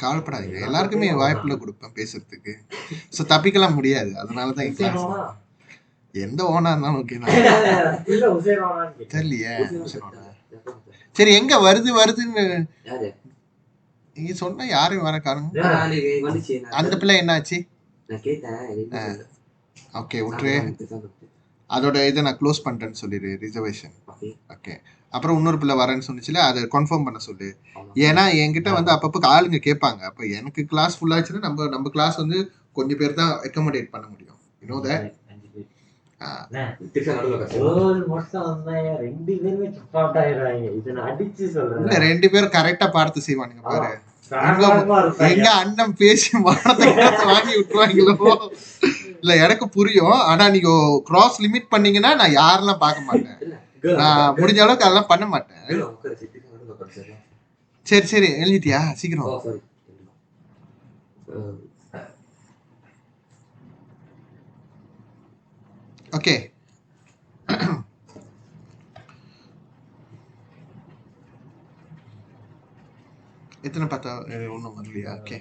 கவலைப்படாதீங்க, எல்லாருக்குமே வாய்ப்புல கொடுப்பேன் பேசுறதுக்கு. ஸோ தப்பிக்கலாம் முடியாது. அதனாலதான் எந்த ஓனா இருந்தாலும் ஓகே தான். இல்ல உசேன் ஓனான்னு கேட்டேன். தெரியலையே. ஊசி ஓனா. சரி, எங்க வருதுன்னு யாரு நீங்க சொன்னா யாரும் வர காணுங்க. அன்னைக்கு வந்துச்சு அந்த பிள்ளை என்னாச்சு? நான் கேட்டேன் எதுவுமே சொல்லல. ஓகே, விட்டுரு. நான் பேசாம விட்டேன். அதோட இதை நான் க்ளோஸ் பண்ணிட்டேன்னு சொல்லிடு, ரிசர்வேஷன். ஓகே. ஓகே. அப்புறம் இன்னொரு பிள்ளை வரேன்னு சொன்னிச்சுல, அதை கன்ஃபார்ம் பண்ண சொல்லு. ஆமா. ஏன்னா என்கிட்ட வந்து அப்பப்போ ஆளுங்க கேட்பாங்க. அப்போ எனக்கு கிளாஸ் ஃபுல் ஆச்சுன்னா நம்ம கிளாஸ் வந்து கொஞ்சம் பேர் தான் அக்கமடேட் பண்ண முடியும். You know that. திருச்சா நடுவுல கஷ்டம். ஒரு வருஷம் வந்தாங்க 2 பேருமே சப்பாட் ஆயிடுறாங்க. இதை நான் அடிச்சு சொல்றேன். இல்ல 2 பேரும் கரெக்டா பார்த்து செய்வானுங்க பாரு. காரணமா இருப்பாங்க. எங்க அண்ணன் பேசி மானத்தை வாங்கி விட்டுருவாங்களோ. இல்ல எனக்கு புரியும். ஆனா நீங்க கிராஸ் லிமிட் பண்ணீங்கன்னா நான் யாரெல்லாம் பார்க்க மாட்டேன். இல்ல, girl, நான் முடிஞ்ச அளவுக்கு அதெல்லாம் பண்ண மாட்டேன். girl உட்காருச்சு, திருச்சா நடுவுல உட்காருச்சு. சரி சரி, எழுதிட்டியா ஓ, சீக்கிரம்? sorry. ஓகே. எத்தனை பார்த்தா ஒன்றும் வரலையா? Okay.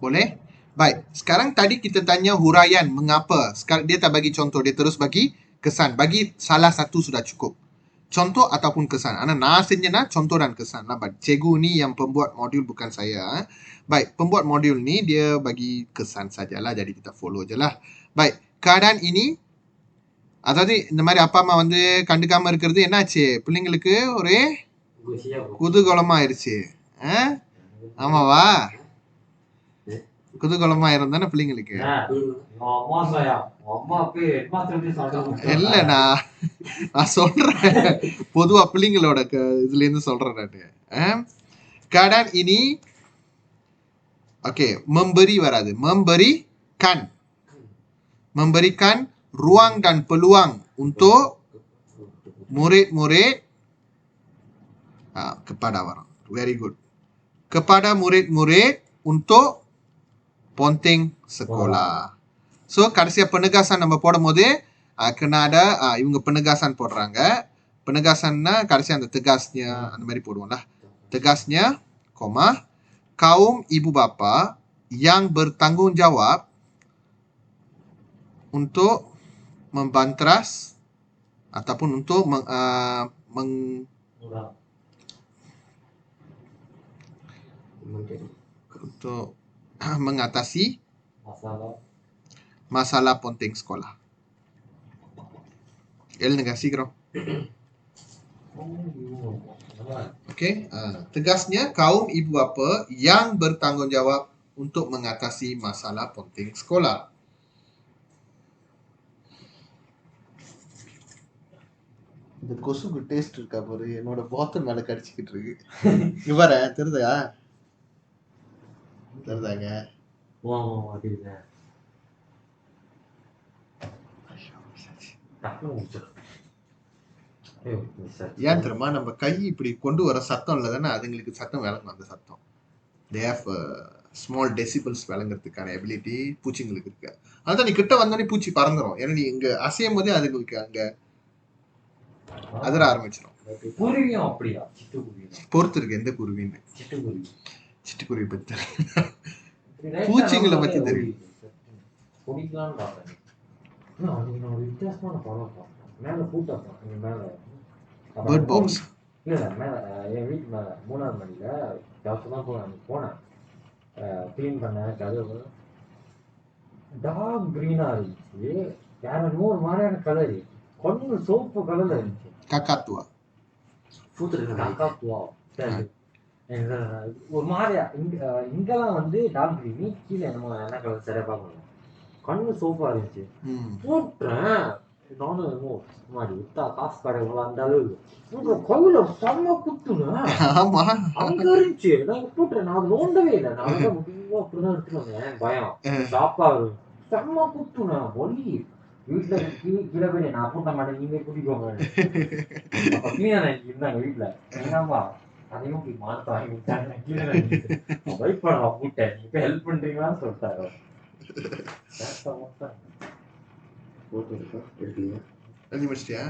Boleh? Baik. Sekarang tadi kita tanya huraian mengapa. Sekarang dia tak bagi contoh, dia terus bagi kesan. Bagi salah satu sudah cukup. Contoh ataupun kesan. Ana senyena contoh dan kesan lah. Cikgu ni yang pembuat modul, bukan saya. Baik, pembuat modul ni dia bagi kesan sajalah. Jadi kita follow je lah. Baik, keadaan ini அதாவது இந்த மாதிரி அப்பா அம்மா வந்து கண்டுக்காம இருக்கிறது என்னாச்சு, பிள்ளைங்களுக்கு ஒரே குதூகலமா ஆயிடுச்சு. ஆமாவா? குதூகலமா இருந்தானே பிள்ளைங்களுக்கு. இல்ல, நான் சொல்றேன் பொதுவா பிள்ளைங்களோட இதுல இருந்து சொல்றேன் நானு. keadaan ini oke, memberi வராது, memberikan ruang dan peluang untuk murid-murid kepada orang. Very good. Kepada murid-murid untuk ponteng sekolah. So கடைசியா penegasan நம்ம போடும்போது kena ada இவங்க penegasan போடுறாங்க. penegasanனா கடைசியா அந்த tegasnya அந்த மாதிரி போடுவோம்ல. tegasnya, koma, kaum ibu bapa yang bertanggung jawab untuk membantras ataupun untuk untuk mengatasi masalah ponteng sekolah. எழுதுங்க சீக்கிரம். Okey, tegasnya kaum ibu bapa yang bertanggungjawab untuk mengatasi masalah ponteng sekolah. இந்த கொசுக்கு taste இருக்கா பாரு, என்னோட பாத்தல் மேல கடிச்சிக்கிட்டு இருக்கு. இங்க பாரு, தெரியுதா? தெரியுதாங்க? ஏன் தெரியுமா, நம்ம கை இப்படி கொண்டு வர சத்தம் இல்லை தானே, அதுங்களுக்கு சத்தம் விளங்கும். அந்த சத்தம் they have ஸ்மால் டெசிபிள்ஸ் விளங்குறதுக்கான எபிலிட்டி பூச்சிங்களுக்கு இருக்கு. அதான் நீ கிட்ட வந்தோடனே பூச்சி பறந்துடும். ஏன்னா நீ இங்க அசையும் போதே அதுங்களுக்கு அங்க அதிர ஆரம்பிச்சிடும். குருவியும் அப்படியா? சிட்டுக்குருவி பொறுத்து இருக்கு எந்த குருவின்னு. சிட்டுக்குருவி பத்தி பூச்சிங்களை பத்தி தெரியும். பிடிக்கலான்னு பார்த்தேன். ஒரு வித்தியாசமான படம் பார்த்தேன். மேல பூட்டா மேல பேர்ட் பாக்ஸ் இல்லை மேலே என் வீட்டு மேலே 3ஆவது மாடியில் டாக்டர் தான் போனேன் க்ளீன் பண்ணேன். கதவு டார்க் க்ரீனாக இருந்துச்சு. வேற ஒரு மாதிரியான கலரு, கொஞ்சம் சோப்பு கலரில் இருந்துச்சு. காக்காத்துவா சரி, ஒரு மாதிரியா இங்கெல்லாம் வந்து டார்க் க்ரீனி, கீழே என்னமோ என்ன கலர் சரியா பார்க்கணும். கண்ணு சோப்பா இருந்துச்சு. போட்டேன், நானும் மாதிரி வித்தா காசு கடை அந்த அளவுக்கு உங்க கையில செம்ம குத்துனேன். ஆமா அங்க இருந்துச்சு. நான் போட்டுறேன். நான் அது நோண்டவே இல்லை. நான் தான் முடிவா அப்படிதான் எடுத்துட்டு வந்தேன். பயம். ஷாப்பா வரும். செம்ம குத்துனேன். வலி. வீட்டுல கீழே போய் நான் கூட்ட மாட்டேன். நீங்க கூட்டிக்கோங்க. அப்ப கீழே இருந்தாங்க வீட்டுல. என்னப்பா அதையும் இப்படி மாத்த வாங்கி விட்டாங்க. கீழே பயப்படா கூட்டேன். நீ இப்ப ஹெல்ப் பண்றீங்களான்னு சொல்லிட்டாரு. ஃபோட்டோ இருக்கா எடுத்தீங்க எழுதி முடிச்சிட்டியா?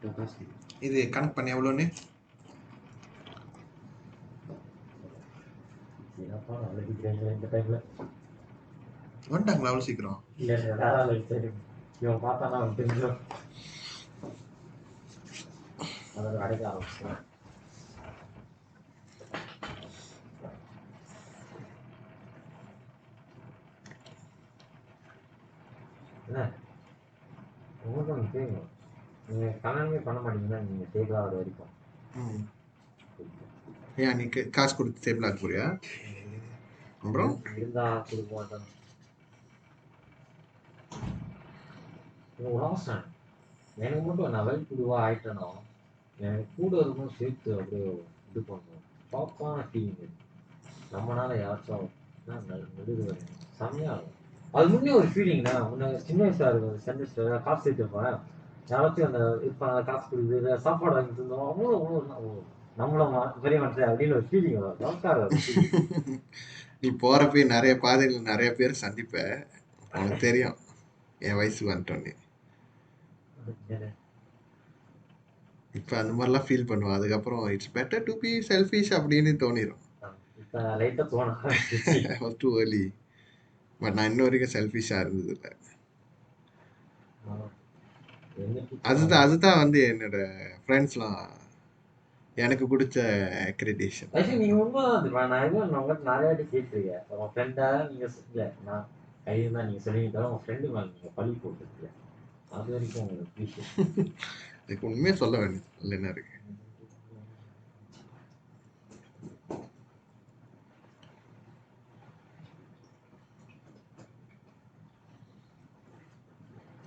நான் காசு இது கணக்கு பண்ணி எவ்வளோன்னு? என்னப்பா அழுகிக்கிறீங்க இந்த டைம்ல. வந்துட்டாங்களா அவ்வளோ சீக்கிரம்? இல்ல வேற சரி இவன் பார்த்தானா அவன் தெரிஞ்சிடும். அதோட அடைக்க ஆரம்பிச்சிட்டான். என்ன உங்களுக்கு ஒன்று தெரியும். நீங்க கல்யாணமே பண்ண மாட்டீங்கன்னா நீங்க ஸ்டேபிள் ஆகிற வரைக்கும். ம். ஏன் நீ காசு கொடுத்து ஸ்டேபிள் ஆக போறியா? அப்புறம் இருந்தா கொடுக்க மாட்டேன். லாஸ்ட் எனக்கு மட்டும் நான் வெல் குடுவா ஆயிட்டேனோ எனக்கு கூட இருக்கும் சேர்த்து அப்படியே இது பண்ணுவோம். பாப்பான ஃபீலிங் நம்மளால யாராச்சும் நடுவு செம்மையா இருக்கும். அது முன்னே ஒரு ஃபீலிங் தான். முன்ன சின்ன வயசா இருக்கும். சென்டர்ஸ்ல காசு சேர்த்துருப்பேன். யாராச்சும் அந்த இருப்பாங்க காசு கொடுக்குது சாப்பாடு வாங்கி தந்தோம். அவங்களும் நம்மளும் பெரிய மனுஷன் அப்படின்னு ஒரு ஃபீலிங் வரும். நீ போறப்ப நிறைய பாதைகள் நிறைய பேர் சந்திப்ப. உனக்கு தெரியும் என் வயசுக்கு வந்துட்டோன்னு. இப்போ அந்த மாதிரிலாம் ஃபீல் பண்ணுவோம். அதுக்கப்புறம் it's better to be selfish அப்படின்னு தோணிடும். இப்போ லைட்டாக தோணும். Too early. பட் நான் இன்ன வரைக்கும் செல்ஃபிஷாக இருந்தது இல்லை. அதுதான் வந்து என்னோட ஃப்ரெண்ட்ஸ்லாம் எனக்கு பிடிச்ச அக்ரிடேஷன். நீங்க உண்மைதான். நான் உங்கள்கிட்ட நிறைய வாட்டி கேட்டிருக்கேன். உங்க ஃப்ரெண்டா நீங்க இல்லை நான் கையில் தான் நீங்க சொல்லிக்கிட்டாலும் உங்க ஃப்ரெண்டு மேலே நீங்க பழி போட்டுருக்கீங்க. அது வரைக்கும் உங்களுக்கு விஷயம் எனக்கு உண்மையாக சொல்ல வேண்டியது இல்லை என்ன இருக்கு.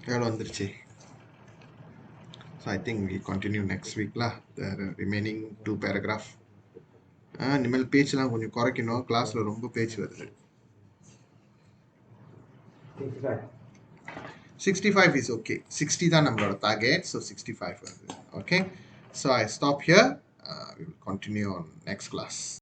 எவ்வளோ வந்துருச்சு? So I think we continue next week lah. The remaining 2 paragraph. இனிமேல் பேச்செல்லாம் கொஞ்சம் குறைக்கணும். கிளாஸில் ரொம்ப பேச்சு வருது. 65 is okay. 60 தான் நம்மளோட டார்கெட். So 65 வருது. Okay. So I stop here. We will continue on next class.